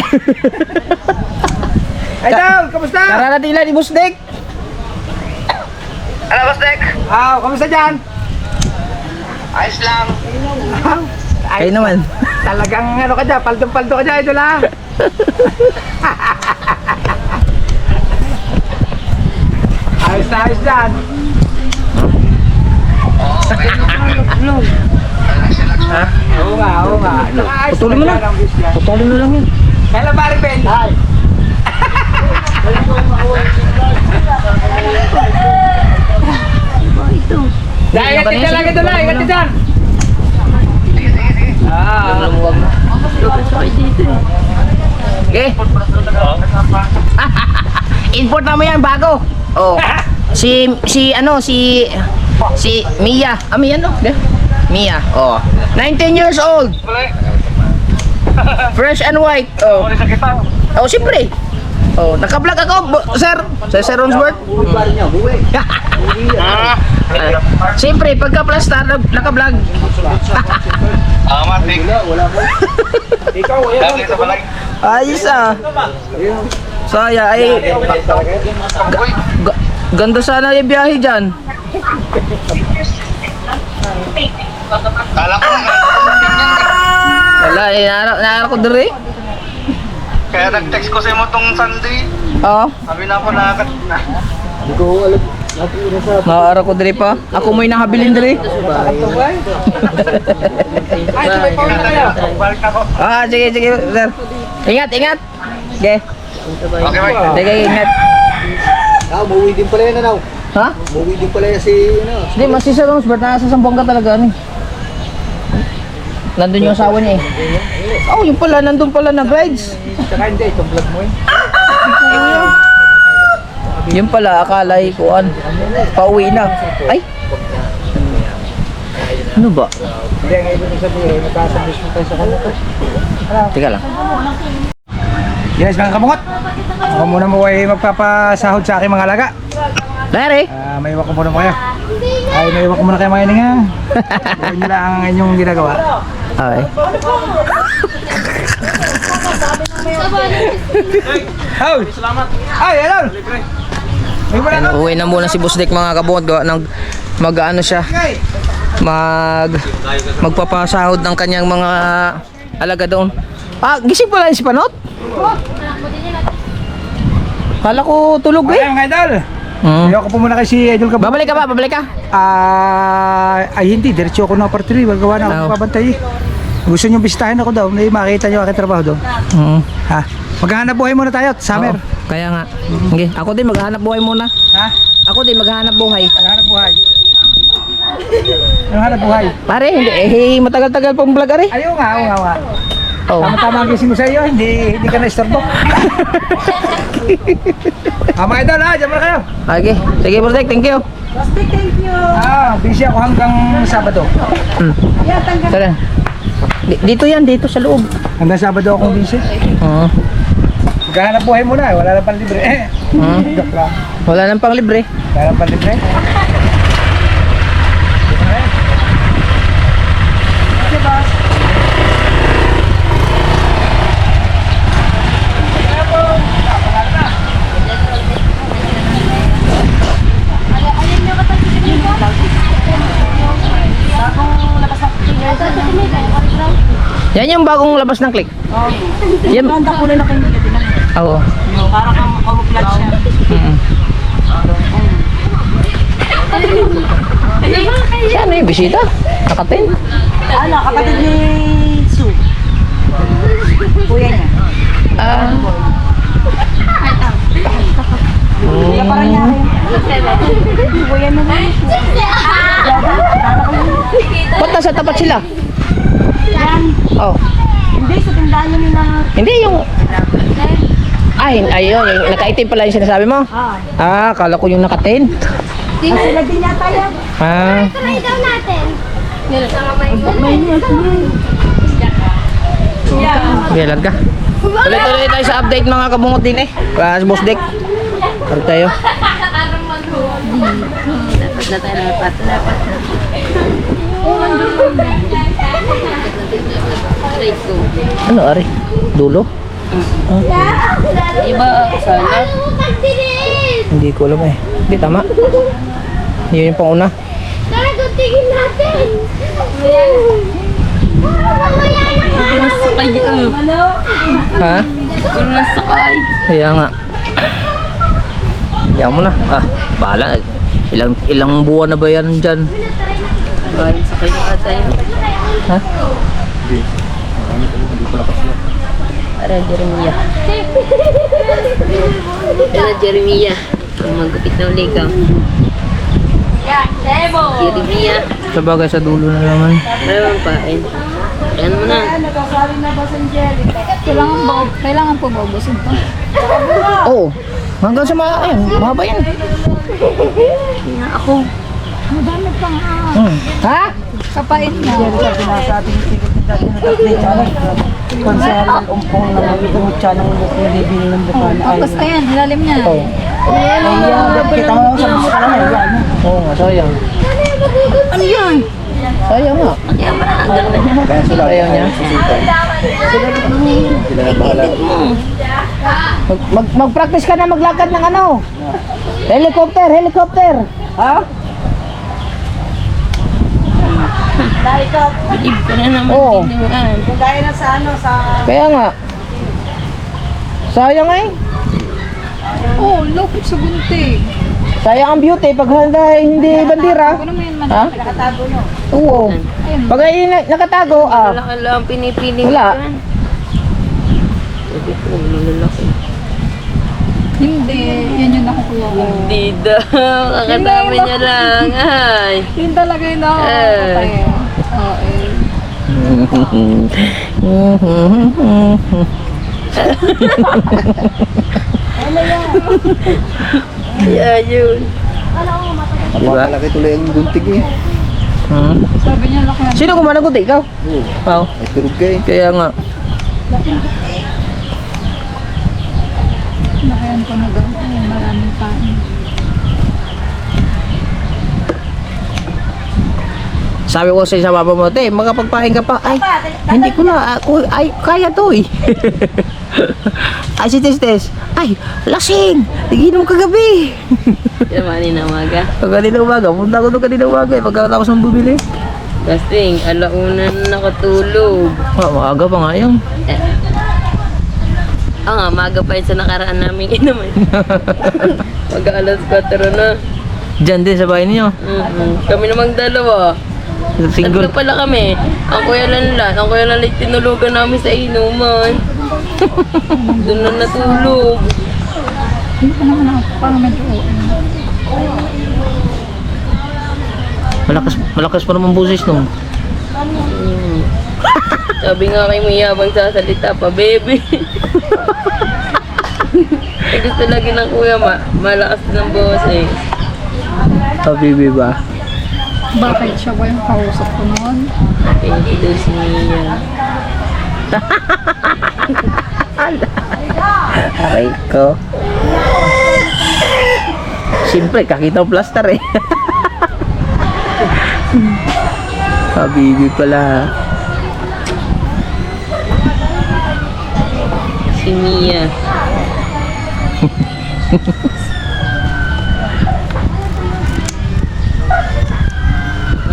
Ay, Dam, kamusta? Kararating lang ni Busdek. Ano, Bastek? Kamusta dyan? Ayos lang. Kayo naman. Talagang ano ka dyan, paldo-paldo ka dyan, idol ha? Ayos na ayos dyan. Ha? Oo nga, oo nga. Nakaayos Putulin mo na na. dyan ang bis dyan. Putulin mo lang yan. Kailan ba rin, Ben? Hi. Ingat ka lang ito na, ingat ka dyan. Lumuwag na. Sobrang sakit dito eh. Okay. Import na mo yan, bago. Oh. Si Mia. Mia no? Mia. Oh. 19 years old. Fresh and white. Oh. Oh, siyempre. Oh, naka-vlog ako, sir. Sir Ronsworth. Siyempre, pagka-plastar, naka-vlog. Matik. Ikaw, Dami sa balay. Ayos ah. Saya ay ganda sana yung biyahe dyan. Kala ko Wala, naarap ko diri. kaya nag-text ko sa mo tong Sunday. Oo. Sabi na ako nakakot na. Naarap ko diri pa. Ako mo'y nakabilin diri. Ay, sabay pa ulit na kayo. Balik na ako. Sige, sir. Ingat. Okay. Okay, bye. Sige, ingat. Umuwi din pala yan, ano? Ha? Umuwi din pala yan si, ano? Hindi, mas si Sir Ronsworth, nasa Sambuanga talaga, ano eh. Nandun yung asawa niya eh. Oh, yung pala, nandun pala nag-rides. Tsaka hindi, itong vlog mo eh. Yung pala, akala kuan. Pauwi na. Ay! Ano ba? Hindi, ang ibig sabihin, magkasabis mo tayo sa kanila. Teka lang. Yes, mga kabungot. Ako muna mo ay magpapasahod sa aking mga alaga. Larry. May iwan ko muna kayo. Ay, may iwan ko muna kayo mga ining ha. Gawin nyo lang ang inyong ginagawa. Okay. Oh! Salamat! Ay, hello! May wala ka? Uwi na muna si Boss Dick mga kabungot. Gawa ng mag-ano siya. Magpapasahod ng kanyang mga alaga doon. Gising pala si Panot? Kala ko tulog Ay, mga idol! Ayaw ko po muna kay si Idol Kabungot. Babalik ka ba? Babalik ka? Ay hindi, diretso ako na partner. Magawa na ako babantay. Gusto nyo bisitahin ako daw, may makita nyo aking trabaho daw. Ha? Maghahanap buhay muna tayo, summer. Oo, kaya nga. Okay, ako din maghahanap buhay muna. Ha? Ako din maghahanap buhay. Maghahanap buhay. Ano hanap buhay? Pare, hindi matagal-tagal pong vlog ari. Ayaw nga. Oh. Tama-tama ang gising ko sa iyo, hindi ka na-istorbo. Mga idol ha, dyan muna kayo. Okay, sige Boss Dick, thank you. Busy ako hanggang Sabado. Tara. Dito yan, dito sa loob. Hanggang Sabado akong busy. Oo. Maghahanap buhay muna, wala na pang libre. Joke lang. Wala nang pang libre. Wala na pang libre. Okay, boss. Yan yung bagong labas ng click. Yan. Ang kulay na kayo din. Oo. Para kang camouflage siya. Saan na yung bisita? Nakatin? Ano, kapatid ni Sue. Kuya niya. Kuya parang niya rin. Kuya naman. Ba't nasa tapat sila? Yan. Oh. Hindi, sa tindahan niya nila. Hindi yung... Ayun, yung nakaitim pala yung sinasabi mo? Kala ko yung nakatent. Sila din yata yan. Try daw natin. Okay, larga. Tuloy-tuloy tayo sa update mga kabungot din eh. Sa Boss Dick. Tara tayo. Dapat na tayo dapat. Right go. Ano, Ari? Dulo? Iba, sana. Hindi ko alam eh. Hindi, tama. Yun yung panguna. Tara, tingin natin. Sakay Ha? sakay. Kaya nga. Kaya mo na. Bahala. Ilang buwan na ba yan dyan? Sakay na tayo. Ha? Para Jeremiah. Jeremiah. Magupit na ulit ka. Jeremiah. Sabagay sa dulo na naman. Maraming pain. Ayan mo na. Kailangan po maubusin to. Oo. Hanggang sa mga, ayan, mahaba yan. Ako. Madami pang Ha? kapain na. Konser, umpong na namimut siya ng libing ng depan. Tapos ayan, ilalim niya. Kita mo sa mga kanila. Oo nga, sayang. Ano yan? Sayang nga. Sayang niya. Mag-practice ka na maglakad ng ano? Helicopter. Ha? Bilib ka na naman. Oo. Kung gaya na sa ano, sa... Kaya nga. Sayang eh. Oh, lupit sa gunting. Sayang ang beauty pag hindi bandira. Ano mo yan, Ha? Nakatago nyo. Oo. Pag ay nakatago, Malaki lang ang pinipiling Wala. ko yan. Sabi ko, malalaki. Hindi, yan yung nakukuha ko. Hindi daw. Kakadami niya lang. Ay. Yun talaga yung nakakapatay. Oo, eh. Yeah, yun. Diba? Malaki tuloy ang gunting eh. Sabi niya laki. Sino kumanagot? Ikaw? Oo. Ay, turog ka eh. Kaya nga. ko na daw. Ay, maraming kain. Sabi ko sa papa mo, te, magkapagpain ka pa. Ay, hindi ko na. Ako, ay, kaya to eh. Ay, si Tes. Ay, lasing. Naginom kagabi. Yamanin na umaga. Kanina umaga. Punta ko doon kanina umaga. Pagkatapos ng bumili. Kasing, alauna na nakatulog. Maaga pa nga yun. Nga, maaga pa yun sa nakaraan namin inuman. Mag-alas 4 na. Diyan din sa bahay niyo. Kami namang dalawa. Single. Tatlo pala kami. Ang kuya Lanlan tinulugan namin sa inuman. Doon na natulog. Hindi ko naman ako. Parang medyo Malakas pa naman boses nung. Sabi nga kay Mayabang sasalita pa, baby. Eh, gusto lagi ng kuya, malakas ng boses. Habibi ba? bakit siya ba yung kausap ko noon? Hindi daw si Mia. Aray ko. Siyempre, kakita mo plaster eh. Habibi pala. Si Mia.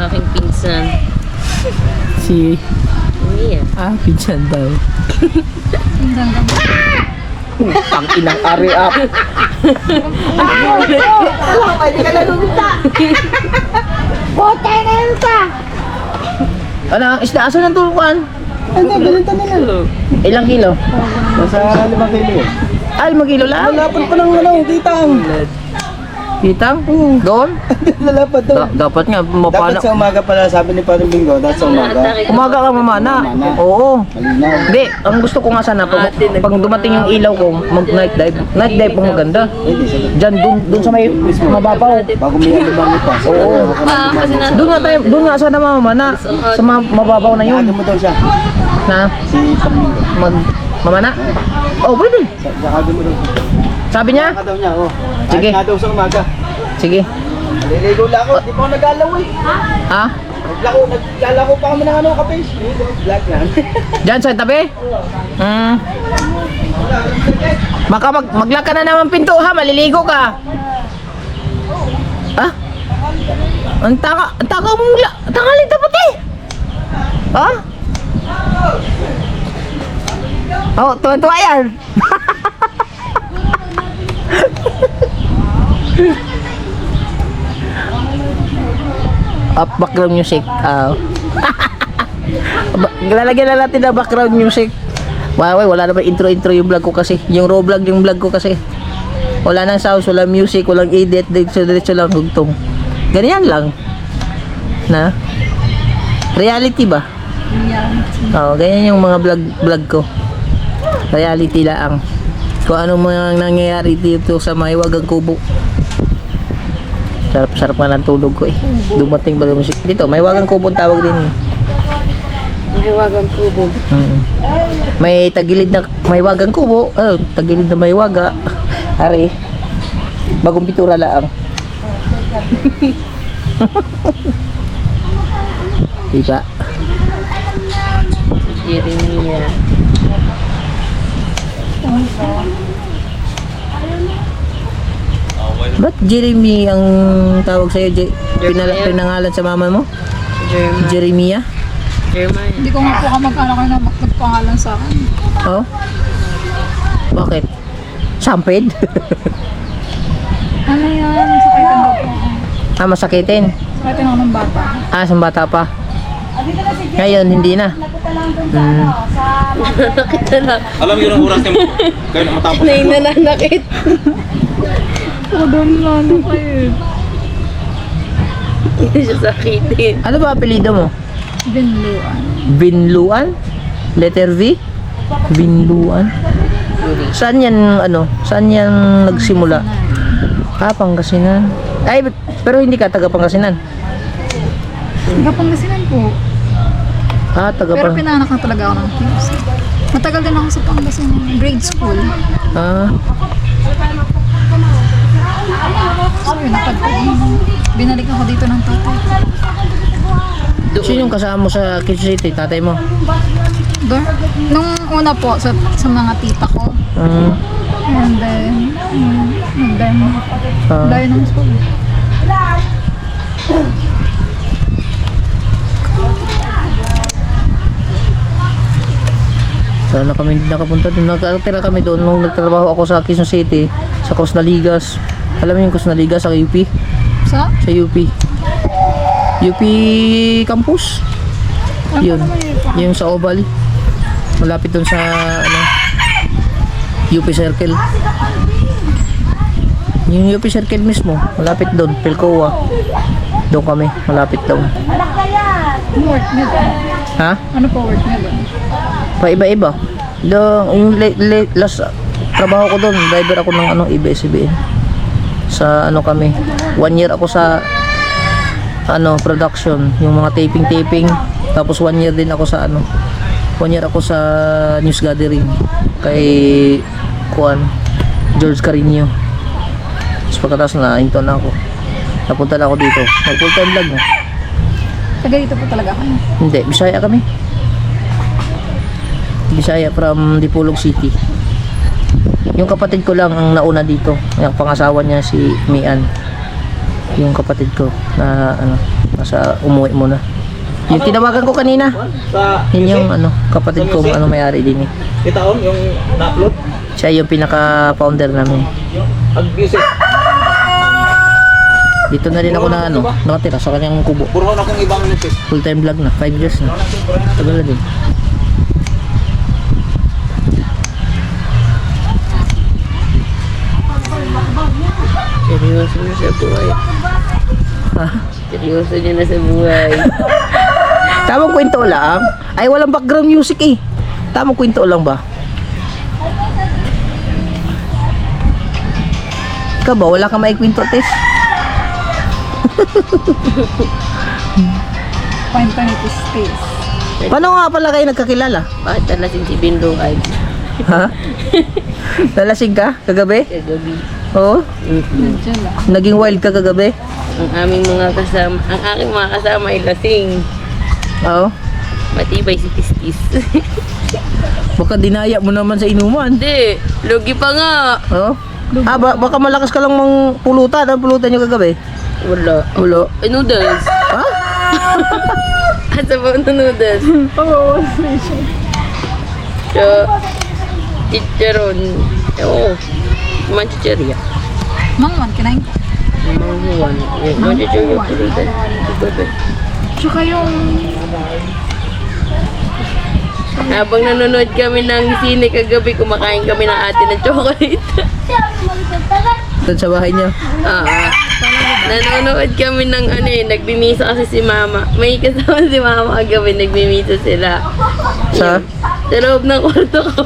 Aking pinsan. Si... Mia. pinsan daw. Pinsan ka ba? Ang inang ari up. Pwede ka naluguta. Botay na yun ka. Ano, isda aso ng tulukan? Ano, ganito nila. Ilang kilo? Nasa 5 kilo eh. 5 kilo lang? Lalapad pa ng kitang. Kitang? Doon? Lalapad to. Dapat nga, mapana. Dapat sa umaga pala, sabi ni Parang Bingo, dapat sa umaga. Umaga ka mamana. Oo. Malinaw. Hindi, ang gusto ko nga sana, pag dumating yung ilaw ko, mag-night dive. Night dive po maganda. Diyan, dun sa may mababaw. Bago may alibang pa. Oo. Doon nga sana mamana. Sa mababaw na yun. Ano mo daw siya? Na, Si Parang Bingo. mamana? Oh, pwede. Sakado mo daw. Sabi niya? Sakado niya, oh. Sige. Kahit nga daw sa umaga. Sige. Naliligo lang ako, di pa ako nag-alaw eh. Ha? Naglalako pa kami ng ano, kape. Black yan. Diyan sa tabi? Baka maglaka na naman pinto ha, maliligo ka. Ha? Ang tanga mo mula. Tangali dapat eh. Ha? Oh, tuwa-tuwa yan. Up background music. Lalagyan na natin na background music. Wow, wala naman intro yung vlog ko kasi. Yung raw vlog yung vlog ko kasi. Wala nang sounds, wala music, walang edit, diretso lang hugtong. Ganyan lang. Na? Reality ba? Oo, ganyan yung mga vlog ko. Reality lang. Kung ano mga nangyayari dito sa Mahiwagang Kubo. Sarap nga ng tulog ko eh. Dumating ba yung musik? Dito, Mahiwagang Kubo ang tawag din eh. Mahiwagang kubo. May tagilid na Mahiwagang Kubo. Tagilid na Mahiwaga. Hari. Bagong pitura lang. Diba? Si Mia. Ba't Jeremy ang tawag sa'yo? Pinangalan sa mama mo? Jeremia? Jeremiah. Hindi ko nga po kamag-anak kayo na magpangalan sa akin. Oh? Bakit? Sampid? Ano yan? Sakitan daw po. Masakitin? Sakitan ako ng bata. Sa bata pa? Ngayon, hindi na. Nakita na. Alam mo yun ang oras mo. Kaya na matapos. Nananakit. O, doon na ano kayo. Hindi siya sakitin. Ano ba apelido mo? Binluan. Binluan? Letter V? Binluan? Saan yan, saan yan nagsimula? Pangasinan. Ay, pero hindi ka taga Pangasinan. Taga Pangasinan po. Taga Pero pinanak na talaga ako ng kids. Matagal din ako sa Pangasinan. Grade school. So, yun, binalik ako dito ng tatay. Sino yung kasama mo sa Quezon City? Tatay mo? Doon, nung una po, sa mga tita ko. And then, dahil ng school. Sana kami hindi nakapunta doon. Nakatira kami doon nung nagtrabaho ako sa Quezon City, sa Cosnaligas. Alam mo yung Cosnaligas sa UP? Sa? Sa UP. UP campus. Yun. Yung sa Oval. Malapit doon sa ano, UP Circle. Yung UP Circle mismo, malapit doon, Pilcoa. Doon kami, malapit doon. Ano work niya doon? Ha? Ano po work niya doon? Paiba-iba. Yung last trabaho ko doon, driver ako ng ano, ABS-CBN. Sa ano kami, 1 year ako sa ano, production, yung mga taping. Tapos 1 year din ako sa ano, 1 year ako sa news gathering kay Juan George Carino. Tapos pagkatapos na hinto na ako. Napunta na ako dito. Mag full time vlog na. Taga dito po talaga ako. Hindi, Bisaya kami. Bisaya from Dipolog City. Yung kapatid ko lang ang nauna dito. Yung pangasawa niya si Mian. Yung kapatid ko na ano, nasa umuwi muna. Yung tinawagan ko kanina. Sa Yun yung ano, kapatid ko ano may-ari din eh. Kitaon, yung na-upload. Siya yung pinaka-founder namin. Ag-music. Dito na rin ako na ano, nakatira sa kanyang kubo. Puro na akong ibang music. Full time vlog na, 5 years na. Tagal na din. Seryoso na sa buhay. Ha? Seryoso niya na sa buhay. Tamang kwento lang. Ay, walang background music eh. Tamang kwento lang ba? Ikaw ba? Wala kang maikwento, Tess? Find time to space. Paano nga pala kayo nagkakilala? Bakit nalasing si Binlongay? Ha? Nalasing ka kagabi? Kagabi. Oo? Nandiyan lang. Naging wild ka kagabi? Ang aking mga kasama ay lasing. Oo? Matibay si Kiskis. Baka dinaya mo naman sa inuman. Hindi, lugi pa nga. Oo? Ah, baka malakas ka lang mang pulutan. Ang pulutan nyo kagabi? Wala. Ulo. Noodles. Ha? Asa ba ang noodles? Oo, So, chicharon. Oo. Manchicheria. Mangman, kinain ko. Manghuan. Manchicheria pulutan. Tsaka yung... Habang nanonood kami ng sine kagabi, kumakain kami ng ate ng chocolate. Doon sa bahay niya. Nanonood kami ng ano eh, nagbimisa kasi si mama. May kasama si mama kagabi, nagbimisa sila. Sa? Sa loob ng kwarto ko.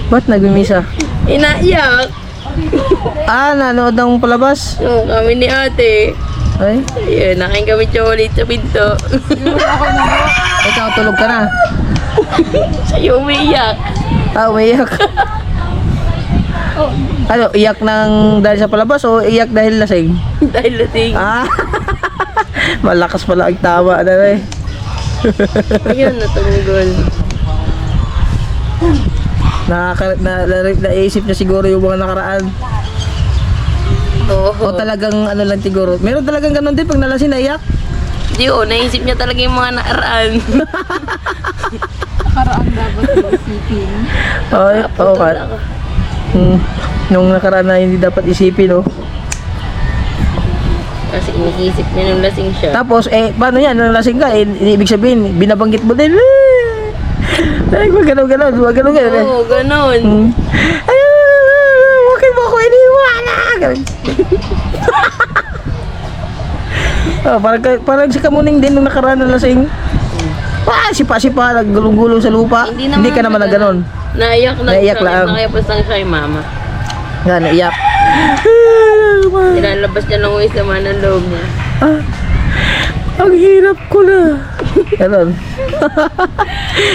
Ba't nagmimisa? Inaiyak. Ah, nanood ng palabas? Oo, kami ni ate. Ay, Ayun, nakain kami chocolate sa pinto. ikaw tulog ka na. Siya umiiyak. Ah, umiiyak. Ano, iyak ng dahil sa palabas o iyak dahil lasing? Dahil lasing. Ah, malakas pala ang tama na eh. Ayun, natunggol. Naisip niya siguro yung mga nakaraan. Oo. O talagang ano lang siguro. Meron talagang ganun din pag nalasing naiyak. Di naisip niya talaga yung mga nakaraan. Nakaraan dapat isipin. Oo ka. Nung nakaraan na hindi dapat isipin, no? Kasi iniisip niya nung lasing siya. Tapos, paano yan? Nung lasing ka, ibig sabihin, binabanggit mo din. Ay, wag gano'n. Oo, ganon. Ay, bakit mo ako iniwala? Parang si Kamuning din nung nakaraan na lasing. Sipa-sipa, naggulong-gulong sa lupa. Hindi ka naman na gano'n. Naiyak lang Naiyak siya. lang. Nakayapos lang siya yung mama. Nga, naiyak. Nilalabas niya lang yung sama ng loob niya. Ang hirap ko na. Ganon.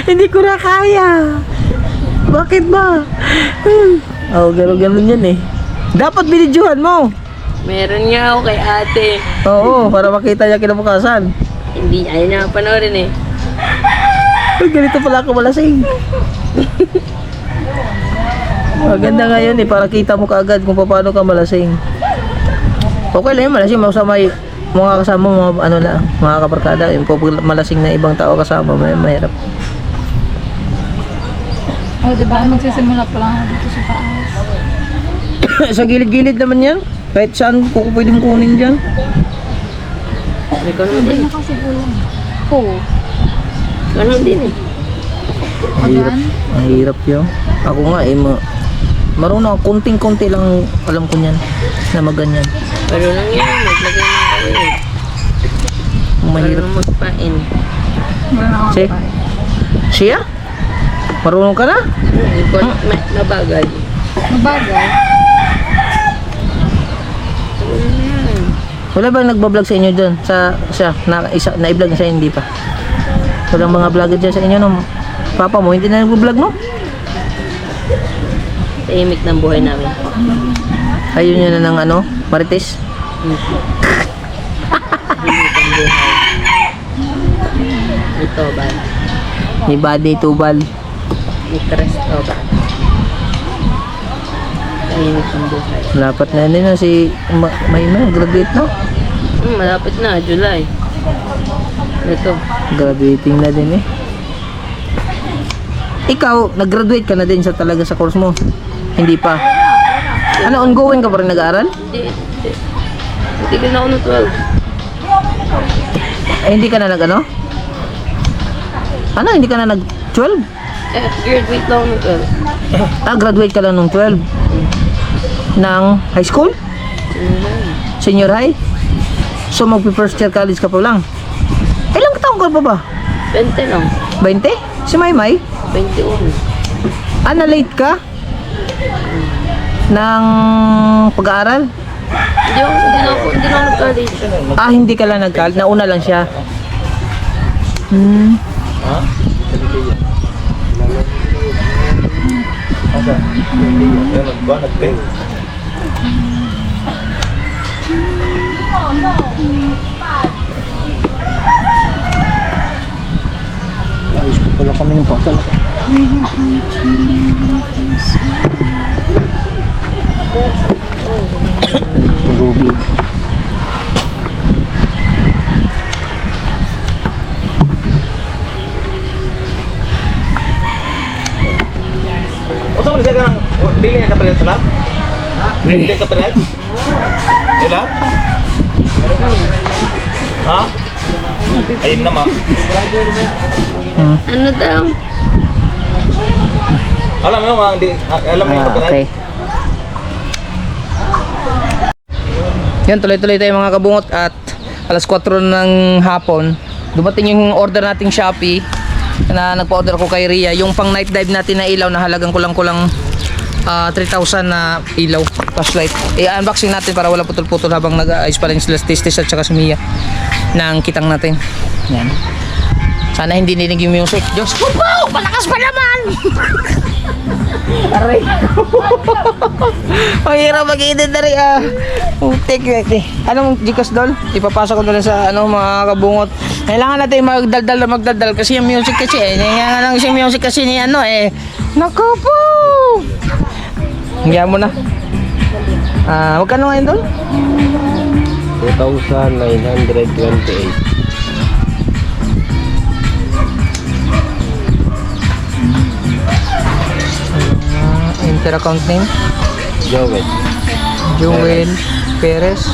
Hindi ko na kaya. Bakit ba? Oh, gano'n yan eh. Dapat binidyohan mo. Meron nga ako kay ate. Oo, para makita niya kinabukasan. Hindi, ayaw na panoorin eh. Ay, ganito pala ako malasing. Maganda nga yun eh, para kita mo kaagad kung paano ka malasing. Okay lang yun, malasing, masamay mga kasama, mga ano lang, mga kabarkada. Yung po malasing na ibang tao kasama, mahirap. O, diba? Magsisimula pa lang ako dito sa taas. Sa gilid-gilid naman yan. Kahit saan ko pwede mong kunin dyan. Ikaw naman din. Hindi na kasi kulang. Oo. Ganun din eh. Mahirap. Mahirap yun. Ako nga eh, marunong ako, konting-konti lang alam ko niyan na maganyan. Pero lang yan, maglagay ng kayo eh. Mahirap. Marunong magpain. Wala ako Si? Siya? Marunong ka na? Mabagal. Mabagal. Wala bang nagbablog sa inyo dyan? Siya, na-i-vlog na siya, hindi pa. Walang mga vlogger dyan sa inyo no? Papa mo, hindi na nag-vlog no? Tahimik ng buhay namin. Ayun yun na ng ano, Marites. Ito ba? Ni Badi Tubal. Interest to ba? Tahimik ng buhay. Lapat na din na si Mayma, graduate no? Malapit na, July. Ito. Graduating na din eh. Ikaw, nag-graduate ka na din sa talaga sa course mo? Hindi pa? Ano, ongoing ka pa rin nag-aaral? Hindi. Hindi ka na ako ng 12. Eh, hindi ka na nag-ano? Ano, hindi ka na nag-12? Graduate lang ako ng 12. Ah, graduate ka lang nung 12? Ng high school? Senior high? So, magpi-first year college ka pa lang? Ilang taong ka pa ba? 20 lang. 20? Si Maymay? 21. Ah, na-late ka? Ng pag-aaral? Hindi ako nag-college. Ah, hindi ka lang nag-college. Nauna lang siya. Ayos ko pala kami ng pasal. Ruby. O saan mo siya kang dili na kapalit sa lab? Dili kapalit? Dila? Ha? Ayun na ma. Ano daw? Alam mo mga alam mo yung kapalit? Okay. Yan, tuloy-tuloy tayo mga kabungot at alas 4 ng hapon dumating yung order nating Shopee na nagpa-order ko kay Ria, yung pang night dive natin na ilaw na halagang kulang-kulang 3,000 na ilaw, flashlight. I-unboxing natin para wala putol-putol habang nag-ayos pa rin sila Tistis at saka si Mia ng kitang natin. Yan. Sana hindi ninig yung music. Diyos ko po! Malakas pa naman! Aray! Mahirap mag-edit na rin Putik. Anong Gcash doll? Ipapasok ko doon sa mga kabungot. Kailangan natin magdaldal kasi yung music kasi nga lang yung music kasi ni Naku po! Hanggang mo na. Magkano ngayon doon? 2,928. Inter-account name? Joel. Joel Perez.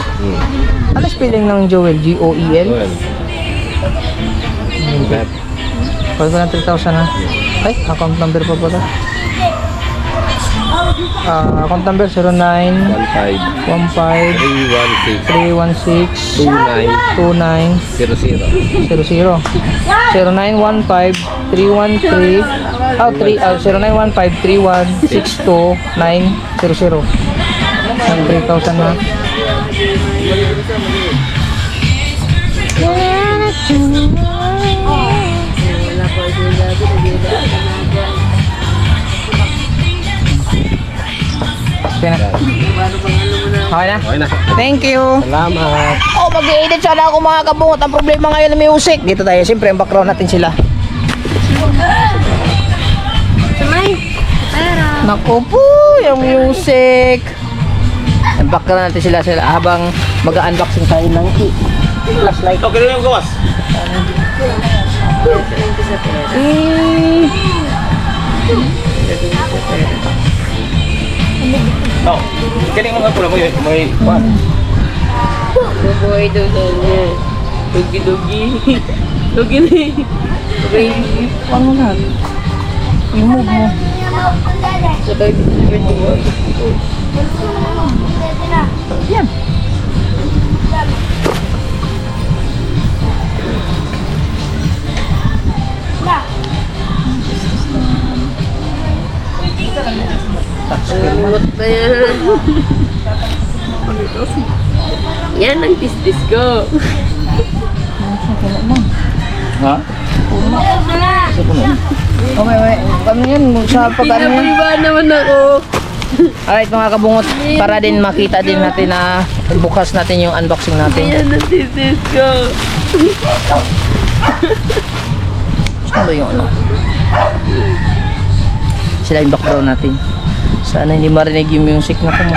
Ano spelling ng Joel? G-O-E-L? Joel. Pagod ko ng 3,000 ha. Ay, account number pa pala. Account number 09 15 15 316 29 29 00. 0915 313 0915 3162 900. 3,000 na. Okay na? Okay na. Thank you. Salamat. Oh, mag-i-edit sana ako mga kabungot. Ang problema ngayon ng music. Dito tayo. Siyempre, ang background natin sila. Naku po, yung music. Ang background natin sila habang mag-unboxing tayo ng flashlight. Okay na yung gawas. Oh, kailangan mo nga pula mo yun. May kuwan. Bubuhay daw niya. Dogi-dogi. Dogi na eh. Ano na? I-move mo. Sabay bubuhay. Yan. Kulot na yan. Yan ang tis-tis ko. Ha? Okay. Ano yan? Sa pag ano yan? Pinapriba naman ako. Alright mga kabungot, para din makita din natin na bukas natin yung unboxing natin. Yan ang tis-tis ko. Saan ba yung ano? Sila yung background natin. Sana hindi marinig yung music na kumo.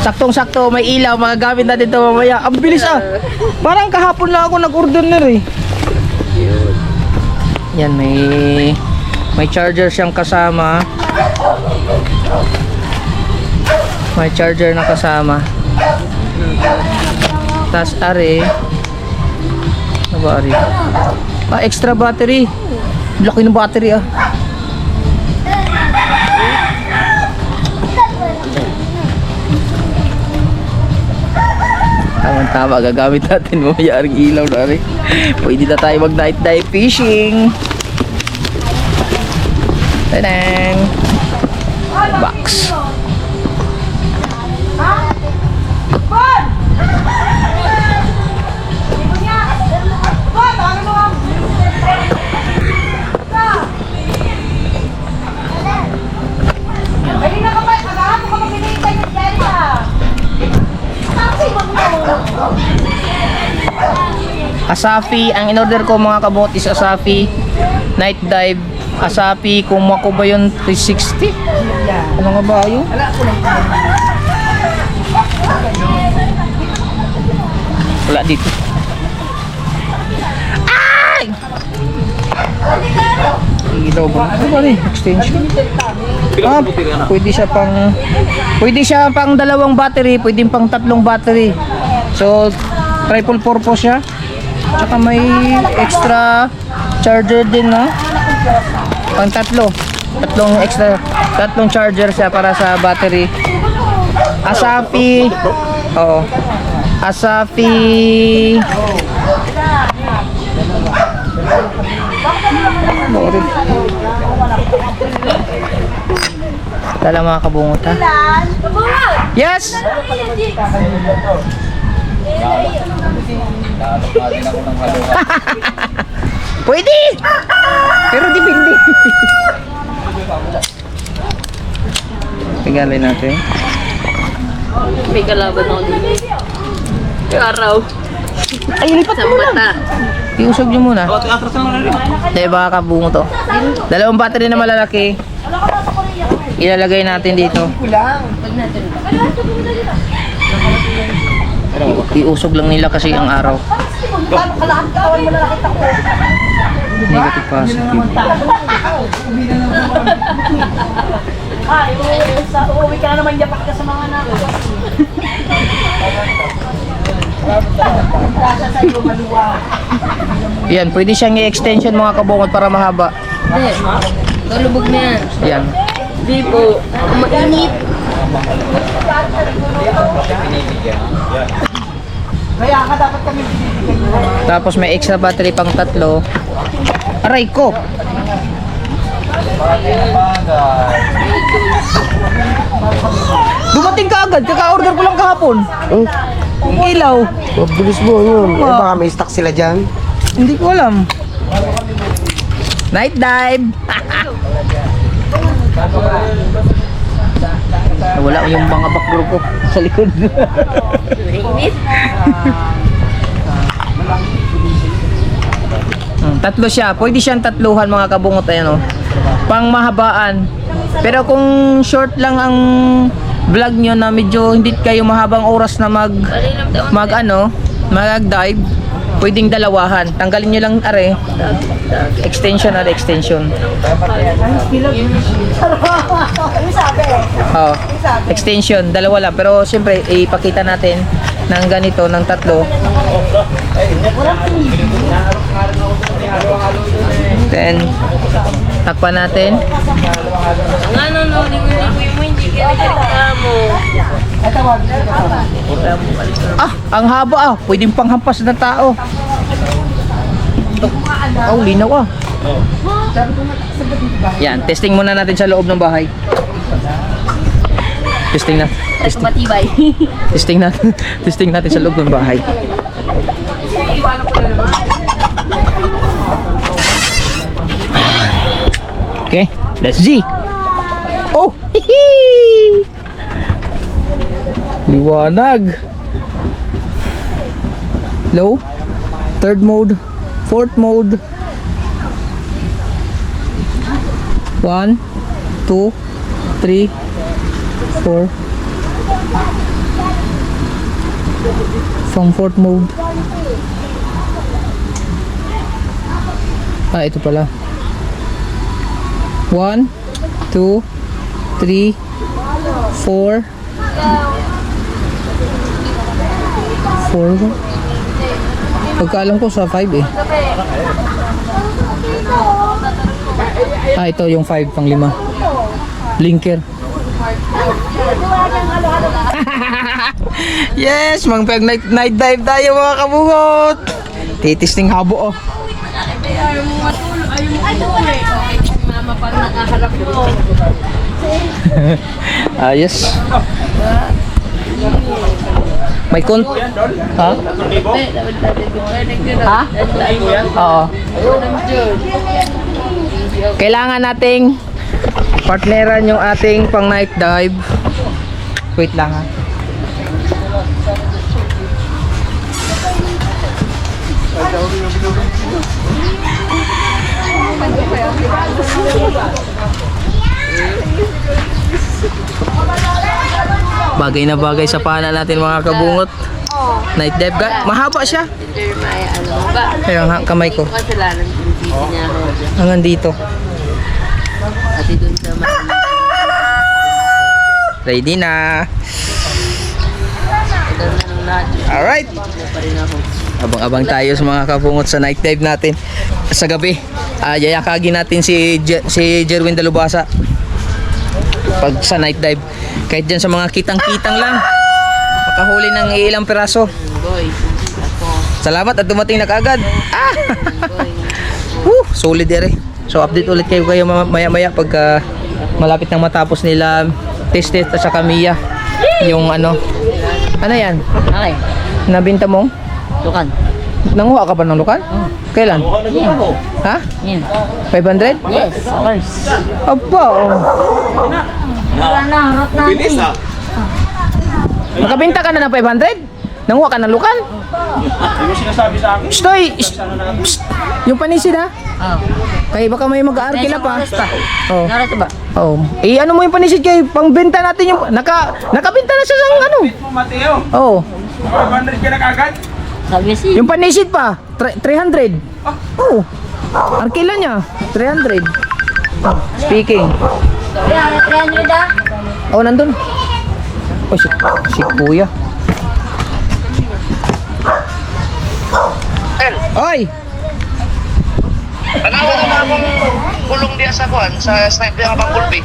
Saktong-sakto, may ilaw, magagamit natin ito mamaya. Ang bilis ah! Parang kahapon lang ako nag-order na rin. Yan, may charger siyang kasama. May charger na kasama. Tapos are, ano ba are? Extra battery. Laki ng battery ah. Tama, gagamit natin mamaya ang ilaw na rin. Pwede na tayo mag night dive fishing. Tadang! Box. Asafi, ang in-order ko mga kabot is Asafi Night Dive. Asafi, kung ako ba yun 360? Ano nga ba yun? Wala dito. Ay! Ilaw ba? Ano ba rin? Extension? Ah, pwede siya pang dalawang battery, pwede pang tatlong battery. So, triple purpose siya. Tsaka may extra charger din na pang tatlong charger siya para sa battery. Asafi. Oo. Asafi. Tala mga kabungot ha. Yes. Pwede! Pero dipindi. Tinggalin natin. May kalaban ako dito. Yung araw. Ay, lipat Sa mata. iusog nyo muna. Diba kabungo to? Dalawang battery na malalaki. Ilalagay natin dito. Iusog lang nila kasi ang araw. Negative positive. Uuwi ka na naman yapak ka sa mga anak. Yan, pwede siyang i-extension mga kabungot para mahaba. Hindi. Kalubog na yan. Yan. Hindi po. Mainit. Kaya ka dapat kami bibigyan. Tapos may extra battery pang tatlo. Aray ko! Dumating ka agad, kaka-order ko lang kahapon. Ang ilaw. Mabilis mo yun. Eh, baka may stock sila dyan. Hindi ko alam. Night dive! Wala yung mga background ko sa likod. Tatlo siya. Pwede siyang tatluhan mga kabungot. Ayan o. Pang mahabaan. Pero kung short lang ang vlog nyo na medyo hindi kayo mahabang oras na mag dive, pwedeng dalawahan. Tanggalin nyo lang are. Extension at extension. Oh, extension, dalawa lang. Pero siyempre, ipakita natin ng ganito, ng tatlo. Then, takpan natin. Ano, ligoy mo, hindi ka mo. Ah, ang haba ah. Pwedeng panghampas ng tao. Oh, linaw ah. Yan, testing muna natin sa loob ng bahay. Testing na. Matibay. Testing natin sa loob ng bahay. Okay, let's see. Oh, hihi! Liwanag. Low, third mode, fourth mode. 1, 2, 3, 4. From fourth mode. Ah, ito pala. 1, 2, 3, 4. 4 ba? Pagkaalam ko sa 5 eh. Ah, ito yung 5 pang 5. Blinker. Yes, mang pag night dive tayo mga kabungot. Titisting habo oh. Mama pa nakaharap mo. Ayos. May kun... Ha? Ha? Oo. Kailangan nating partneran yung ating pang night dive. Wait lang ha. Bagay na bagay sa pana natin mga kabungot. Night dive ka. Mahaba siya. Kaya nga kamay ko. Kasalanan din niya ako. Hanggang dito. Ati dun sa Ready na. ito na ng lahat. Alright. Pa rin ako. Abang-abang tayo sa mga kabungot sa night dive natin. Sa gabi, yayakagin natin si Jerwin Dalubasa. Pag sa night dive. Kahit dyan sa mga kitang-kitang lang. Makahuli ng ilang piraso. Boy. Salamat at dumating na kaagad. Ah! Solid ere. So update ulit kayo maya-maya pagka malapit nang matapos nila test at saka Mia. Yung ano. Ano yan? Okay. Nabinta mo? Tukan. Nanguha ka ba ng lukan? Kailan? Ha? Yan. 500? Yes, of course. Aba, oh. Bilis ah. Makabinta ka na ng 500? Nanguha ka ng lukan? Hindi mo sinasabi sa akin. Stoy! Yung panisid ha? Oh. Kaya baka may mag-aarkila pa. Oh. Narito ba? Oh. Ano mo yung panisid kay pangbenta natin yung nakabenta na siya sa ano. Mo Mateo. Oh. 500 ka na kagad. Sabi si. Yung panisid pa 300. Oh. Arkila niya 300. Speaking. 300 ah? Oh, nandun. Oh, si Kuya. Oy! Tanawa na akong kulong diya sa kuan sa snipe diya kapang kulpi.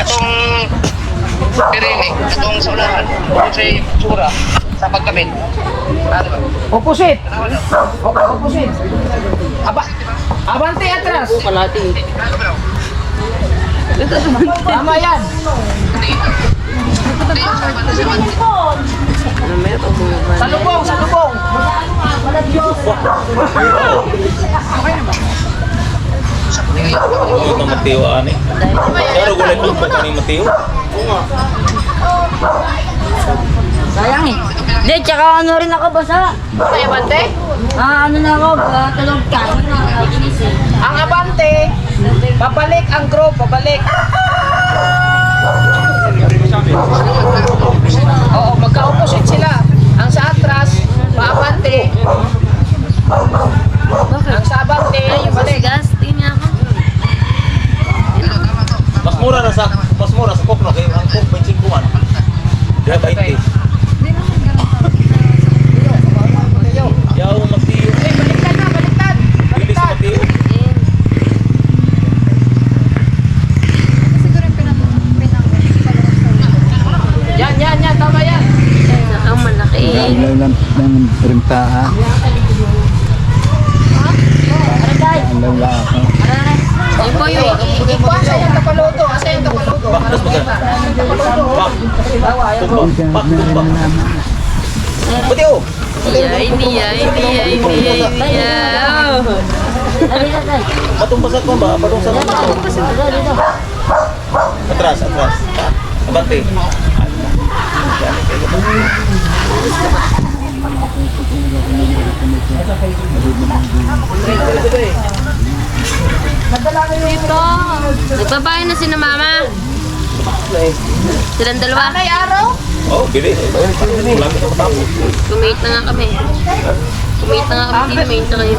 Itong Pirini, itong sa unahan, itong sa Sura, sa pagkabit. Ano ba? Opposite. Opposite. Abante atras. Kalati. Tama yan. Ano meron mo yung Salubong, salubong. Ito Mateo ani. Pero gulay ko pa ni Mateo. Sayang eh. Hindi, tsaka ano rin ako basa. Ay, abante? Ano na ako, tulog kain na. Ang abante, babalik ang group, babalik. Oo, magka-opposite sila. Ang sa atras, paabante. Ang sa abante, balik. Gas, tingnan ako. Mas mura sa Kokno kay ang Kok 25-an. Dia 20. Yaw Mateo. Baliktad na, baliktad. Bili sa Mateo. Siguro yung Yan, tama yan. Ang malaki. ng rimta ha. Ay po yung Ikuha sa yung tapaluto, asa yung tapaluto. Baktas ba? Bak. Mateo. India. Patong pasat ko ba? Patong sa Atras. Abante. Dito. Nagbabahay na si na mama. Silang dalawa. May araw? Oh, bili. Malapit na matapos. Kumate na nga kami. Kumate na kayo.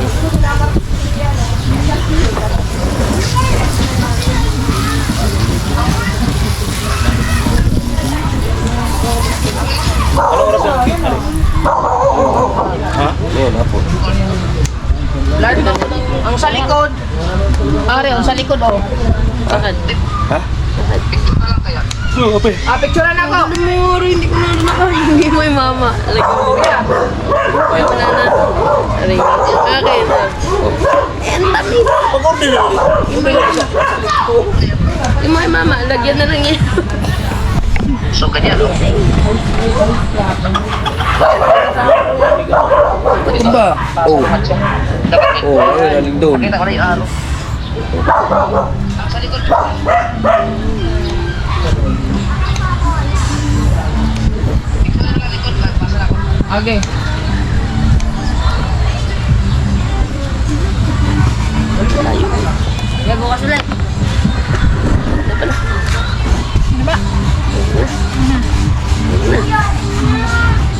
Ano oras yung ano? Ha? Wala po. Ang sa likod. Are, ang sa likod oh. Bakit? Ha? Ope. Picturean ako. Muro, hindi ko na hindi mo yung mama. Like, yung banana. Aray, akin. Ang tabi. Pag-order na ulit. Yung mga mama, lagyan na lang yan. So, ganyan. Ito ba? Oo. Dapat Oo, ayun, doon. Kita ko na yung araw. Sa likod. Okay. Kaya bukas ulit.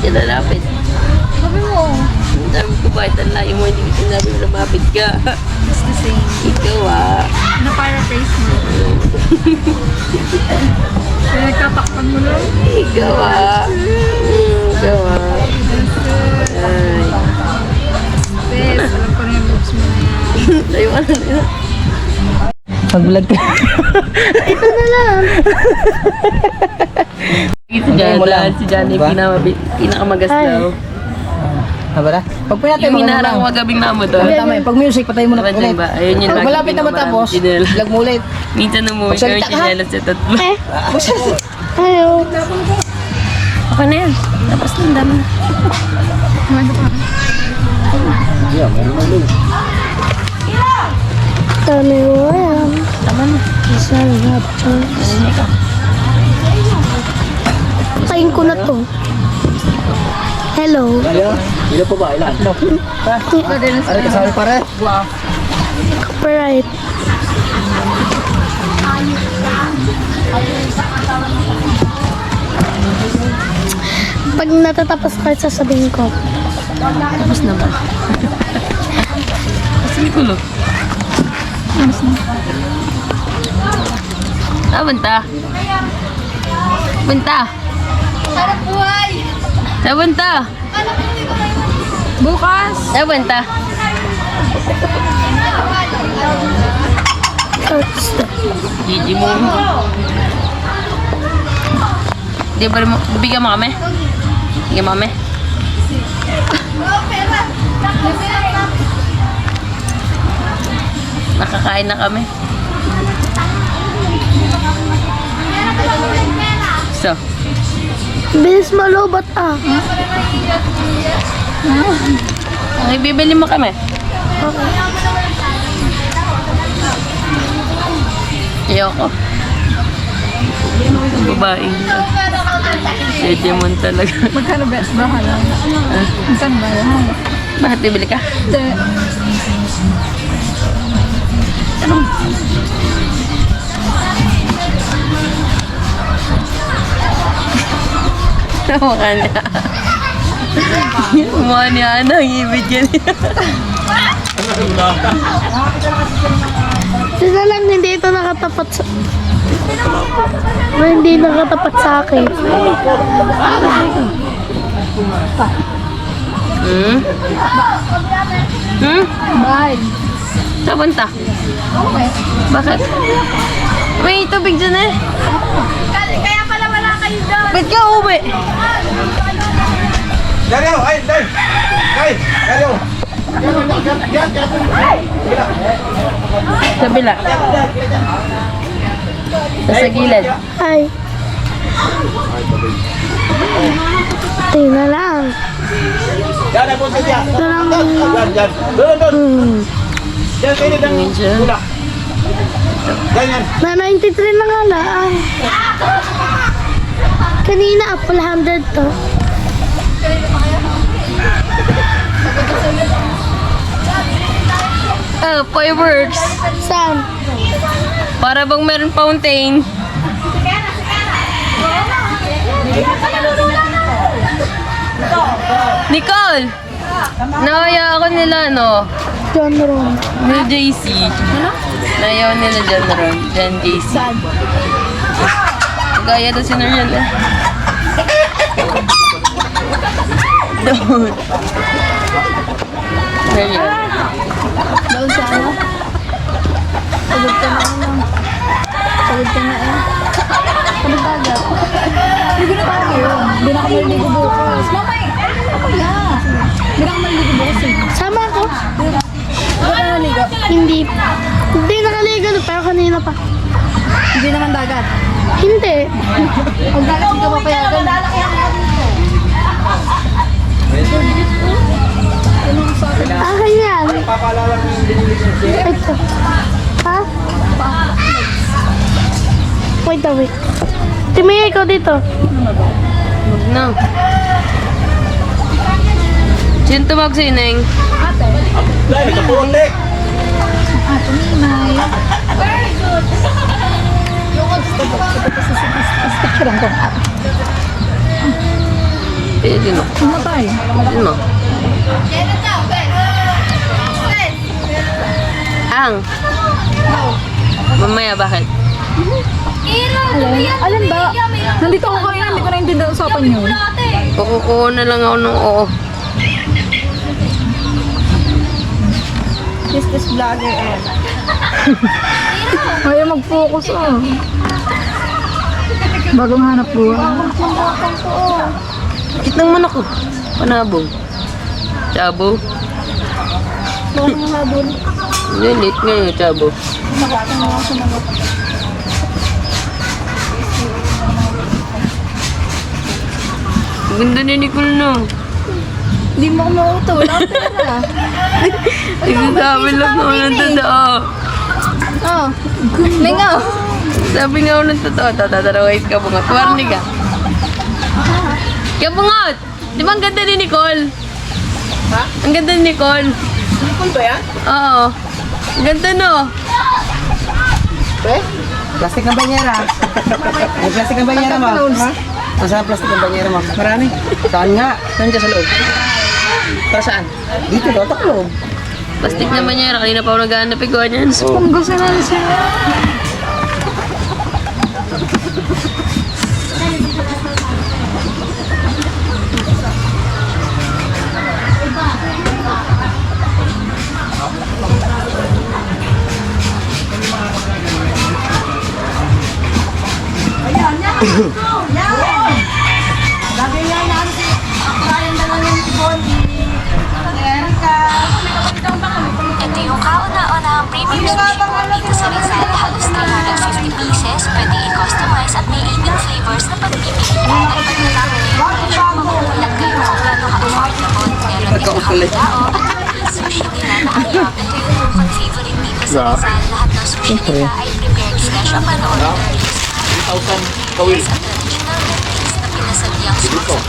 Yan lalapit. Sabi mo, Sabi ko bakit ang layo mo, hindi ko sinabi na lumapit ka. it's the same. Ikaw Na-paraphrase mo. Kaya nagtatakpan mo lang. Ikaw Ikaw Ay. Bes, alam ko na yung moves mo na yan. Tayo ka na nila. Mag-vlog ka. Si Johnny, pinakamagas daw. Habara? Pag pinatay Yung mo hinarang na. magabing namo to. Tama, pag music, patay mo na Dapat ulit. yan ba? Ayun yun Pag lagi malapit na matapos, pinamamaram, vlog mo ulit. Minsan umuwi kami, Magsalita ka, ha? chinelas sa tatlo. Ayaw. Okay na yan. Tapos na, ang dami na. Tell me who I am. Tama na. Yes, I have choice. Nalinig ka. Kain ko na to. Hello. Ilo po ba? Ilan? Are, kasama pare? Copyright. Pag natatapos ko, sasabihin ko. Tapos na ba? Kasi kulo. Banta. Banta. Banta. Bukas. Banta. Gigi mo. Di ba mo, bigyan mo kami? Bigyan mo kami? Nakakain na kami. So, Bilis malobot ah. ang ibibili mo kami? Ayoko. Babae. Si Demon talaga. Magkano ba? Bahala. Magkano ba yan? Bakit bibili ka? Hindi. Mukha niya. Mukha niya, ano, ibig yan. Sila lang hindi ito nakatapat sa... Hindi nakatapat sa akin. Hmm? Hmm? Bye. Saan punta? Okay. Bakit? May tubig dyan eh. Kaya pala wala kayo doon. Ba't ka uwi? Dario, ay, dai. Dai, Dario. Sa bila. Sa gilid. Ay. Tingnan na lang. Yan, ay po siya. Ito lang. Yan, yan. Doon. Yan, kayo ng Medyo. gula. Yan, yan. Na 93 na nga lang. Kanina, apple 100 to. Fireworks. Saan? Para bang meron fountain. Nicole! Nakaya ako nila, no? John Ron. Ni JC. Nayaw nila John Ron. John JC. Gaya daw si Nariel, eh. Doon. Nariel. Doon sa ano? Pagod ka na ano? Pagod ka na eh. Pagod dagat. Hindi na tayo. Hindi na ako maliligo bukas. Mamay! Ako na! Hindi na ako maliligo bukas eh. Sama ako. Hindi ka naligo. Hindi. Hindi nakaligo na, pero kanina pa. Hindi naman dagat. Hindi. Pag dagat, hindi ka papayagan. Akin yan. Ito. Ha? Wait. Tumingin ko dito. Huwag na. Sino tumawag sa'yo, Neng? Dai, kapulotek. Ato ni May. Picturean ko. Sino? Ano tayo? Sino? Ang. Mamaya, bakit? Alin ba? Nandito ako kanina, hindi ko naintindihan usapan yun. Kukukuha na lang ako ng oo. This vlogger eh. Ayaw mag-focus ah. Bagong hanap buhay. Bakit nang manok ko? Panabong. Chabo. Bakit habol? Hindi, late nga yung chabo. Ganda ni Nicole, no? Hindi mo ako mauto, wala akong pera. Nagsasabi lang ako ng totoo. Oh, lingaw. Sabi nga ako ng totoo. Tatarawais ka bungot. Warning ka. Kaya bungot! Di ba ang ganda ni Nicole? Ha? Ang ganda ni Nicole. Nicole ba yan? Oo. Ang ganda, no? Plastic ng banyera. May plastic ng banyera mo. Masarap plastic ng banyera mo. Marami. Saan nga? Saan dyan sa loob? Para saan? Dito, dotak loob. Plastic naman niya. Kanina pa ako naghahanap ikaw niyan. Kung gusto na siya. Ito yung kauna-unahang premium sushi po dito sa Rizal. Halos 350 pieces, pwede i-customize at may 18 flavors na pagpipilian. At pagkatapos nyo, magugulat kayo kung gano'ng ka-affordable. Meron din nakapagdao at pati sushi nila na ayam. Ito yung local favorite dito sa Rizal. Lahat ng sushi nila ay prepared Special panoorin ng news 3,000 kawil. at traditional na news na pinasadyang susunod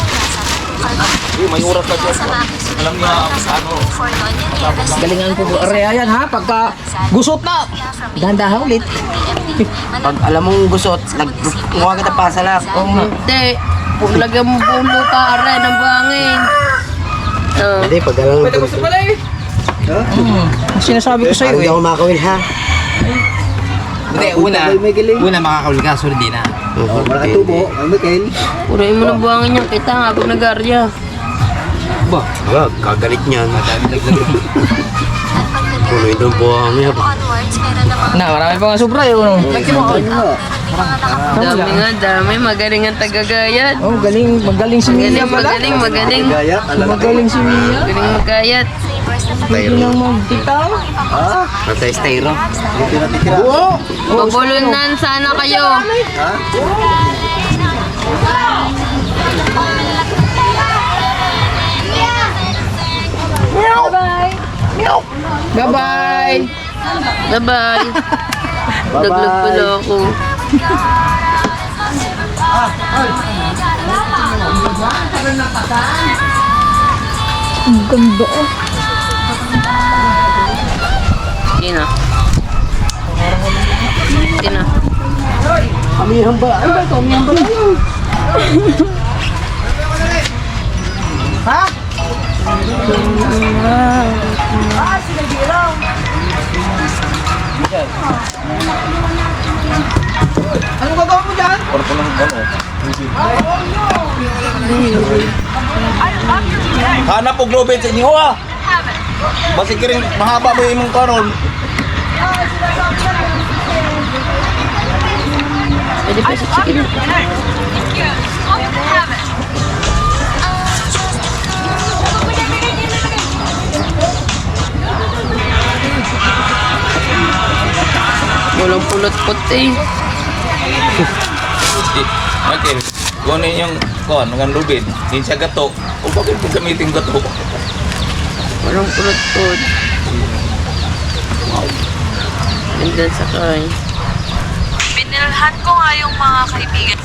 May oras pa dyan. Alam niya, for Doña Nieves. Galingan po po. Area yan ha. Pagka gusot na. Dahan-dahan ulit. Pag alam mong gusot, nagkuha kita pasalak. Hindi. Lagyan mo pulo ka, aray, ng buhangin. Hindi, pag alam mong gusot. Sinasabi ko sa'yo Hindi ako makakawil ha. Hindi, una makakawil ka, sunod din na. Wala ka tubo, ay Mikael. Purahin mo ng buhangin yung kita nga pag nag-arya. Wag, kagalit niyan. Tuloy doon po ang yan. Onwards, meron namang na. Marami pa nga sobra yun. meron din mga nakapunta. Dami. Magaling ang tagagayat. Oh, galing. Magaling si Mia pala. Magaling. Gaya, Magaling si Mia. Magaling magayat. Pwede nang magtitaw. Matay styro. Babulunan sana kayo. Bye-bye. Bye-bye. Laglag pala ako. Ang ganda oh. Sige na. Sige na. Amihan ba? Ano ba ito? Amihan ba lang? Ano gagawin mo dyan? Hanap og lobet sa inyo ah. Basi kiring mahaba mo imong karon. Pwede pa sa chicken. Walang pulot-put eh. Makin, kunin yung kon ng lubid. Din siya gato. O bakit mo gamitin gato? Walang pulot-put. Ganda sa kay. Binilhan ko nga yung mga kaibigan.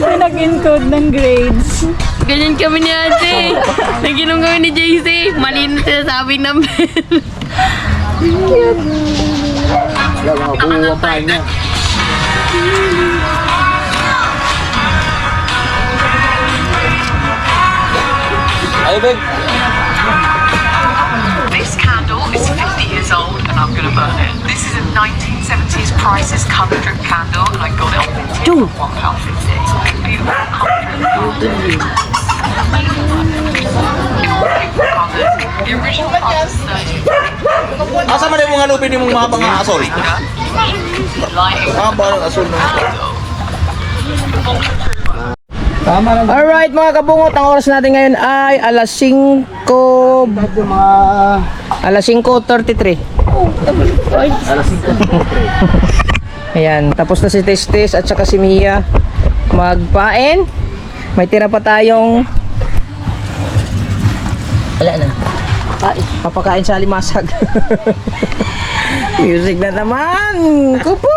Pinag-encode ng grades. Ganyan kami ni Ate. Naginom kami ni JC. Malinis sila sabi namin. Wala mga buwa pa niya. Ay, babe. This candle is 50 years old and I'm going to burn it. This is a 1970s Price's colour drip candle and I got it on Vinted for £1.50. Beautiful colours. The original price is 30. Asa man yung mga lubid yung mga pang asol? Lighting Haba ng asol na. Tama lang. Alright mga kabungot, ang oras natin ngayon ay alas 5:33. Ayan, tapos na si Testes at saka si Mia magpain. May tira pa tayong wala na. Papakain sa alimasag. Music na naman. Kupo.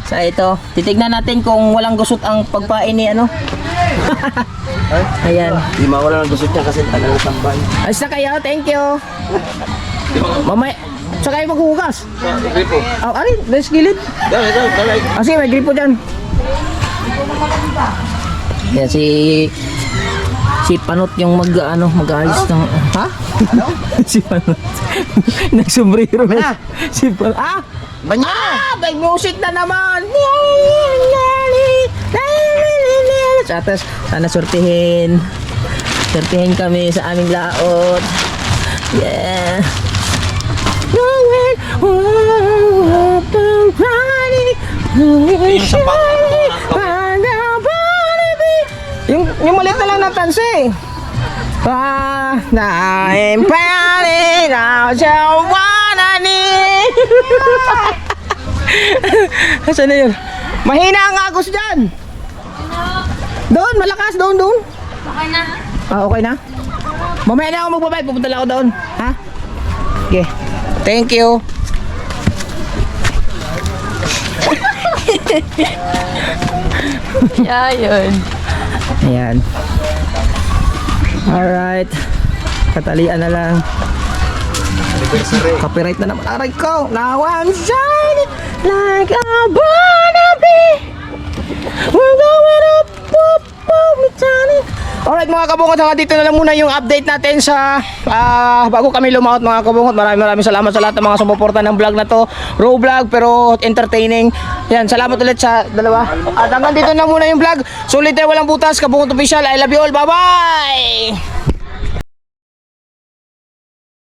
Sa ito, titignan natin kung walang gusot ang pagpain ni ano. Ayan. Di mawala ng gusot niya kasi tagal na tambay. Ayos na kayo, thank you. Mamay, sa kayo maghugas. Gripo. Oh, ari, let's gilid. Dalay. Ah, sige, may gripo dyan. Yan si Panot yung mag-ayos ng ha? Si Panot. Nagsombrero na. Si Panot. Ah! Banya! May music na naman. Atas, sana sortihin kami sa aming laot. Yeah. Yung maliit na lang na tansi. I'm proud now, so what nani! Saan na yun? Mahina ang agos dyan! Doon, malakas, doon. Okay na. Okay na? Mamaya na ako magbabayad, pupunta lang ako doon. Ha? Okay. Thank you. Yeah, yun. Ayan. Alright. Katalian na lang. Copyright na naman. Aray ko. Now I'm shining like a butterfly. We're going up, up, up, shining. Alright mga kabungot, hanggang dito na lang muna yung update natin sa bago kami lumaot mga kabungot. Maraming salamat sa lahat ng mga sumuporta ng vlog na to. Raw vlog pero entertaining. Yan, salamat ulit sa dalawa. At hanggang dito na muna yung vlog. Sulit tayo walang butas, Kabungot Official. I love you all. Bye bye!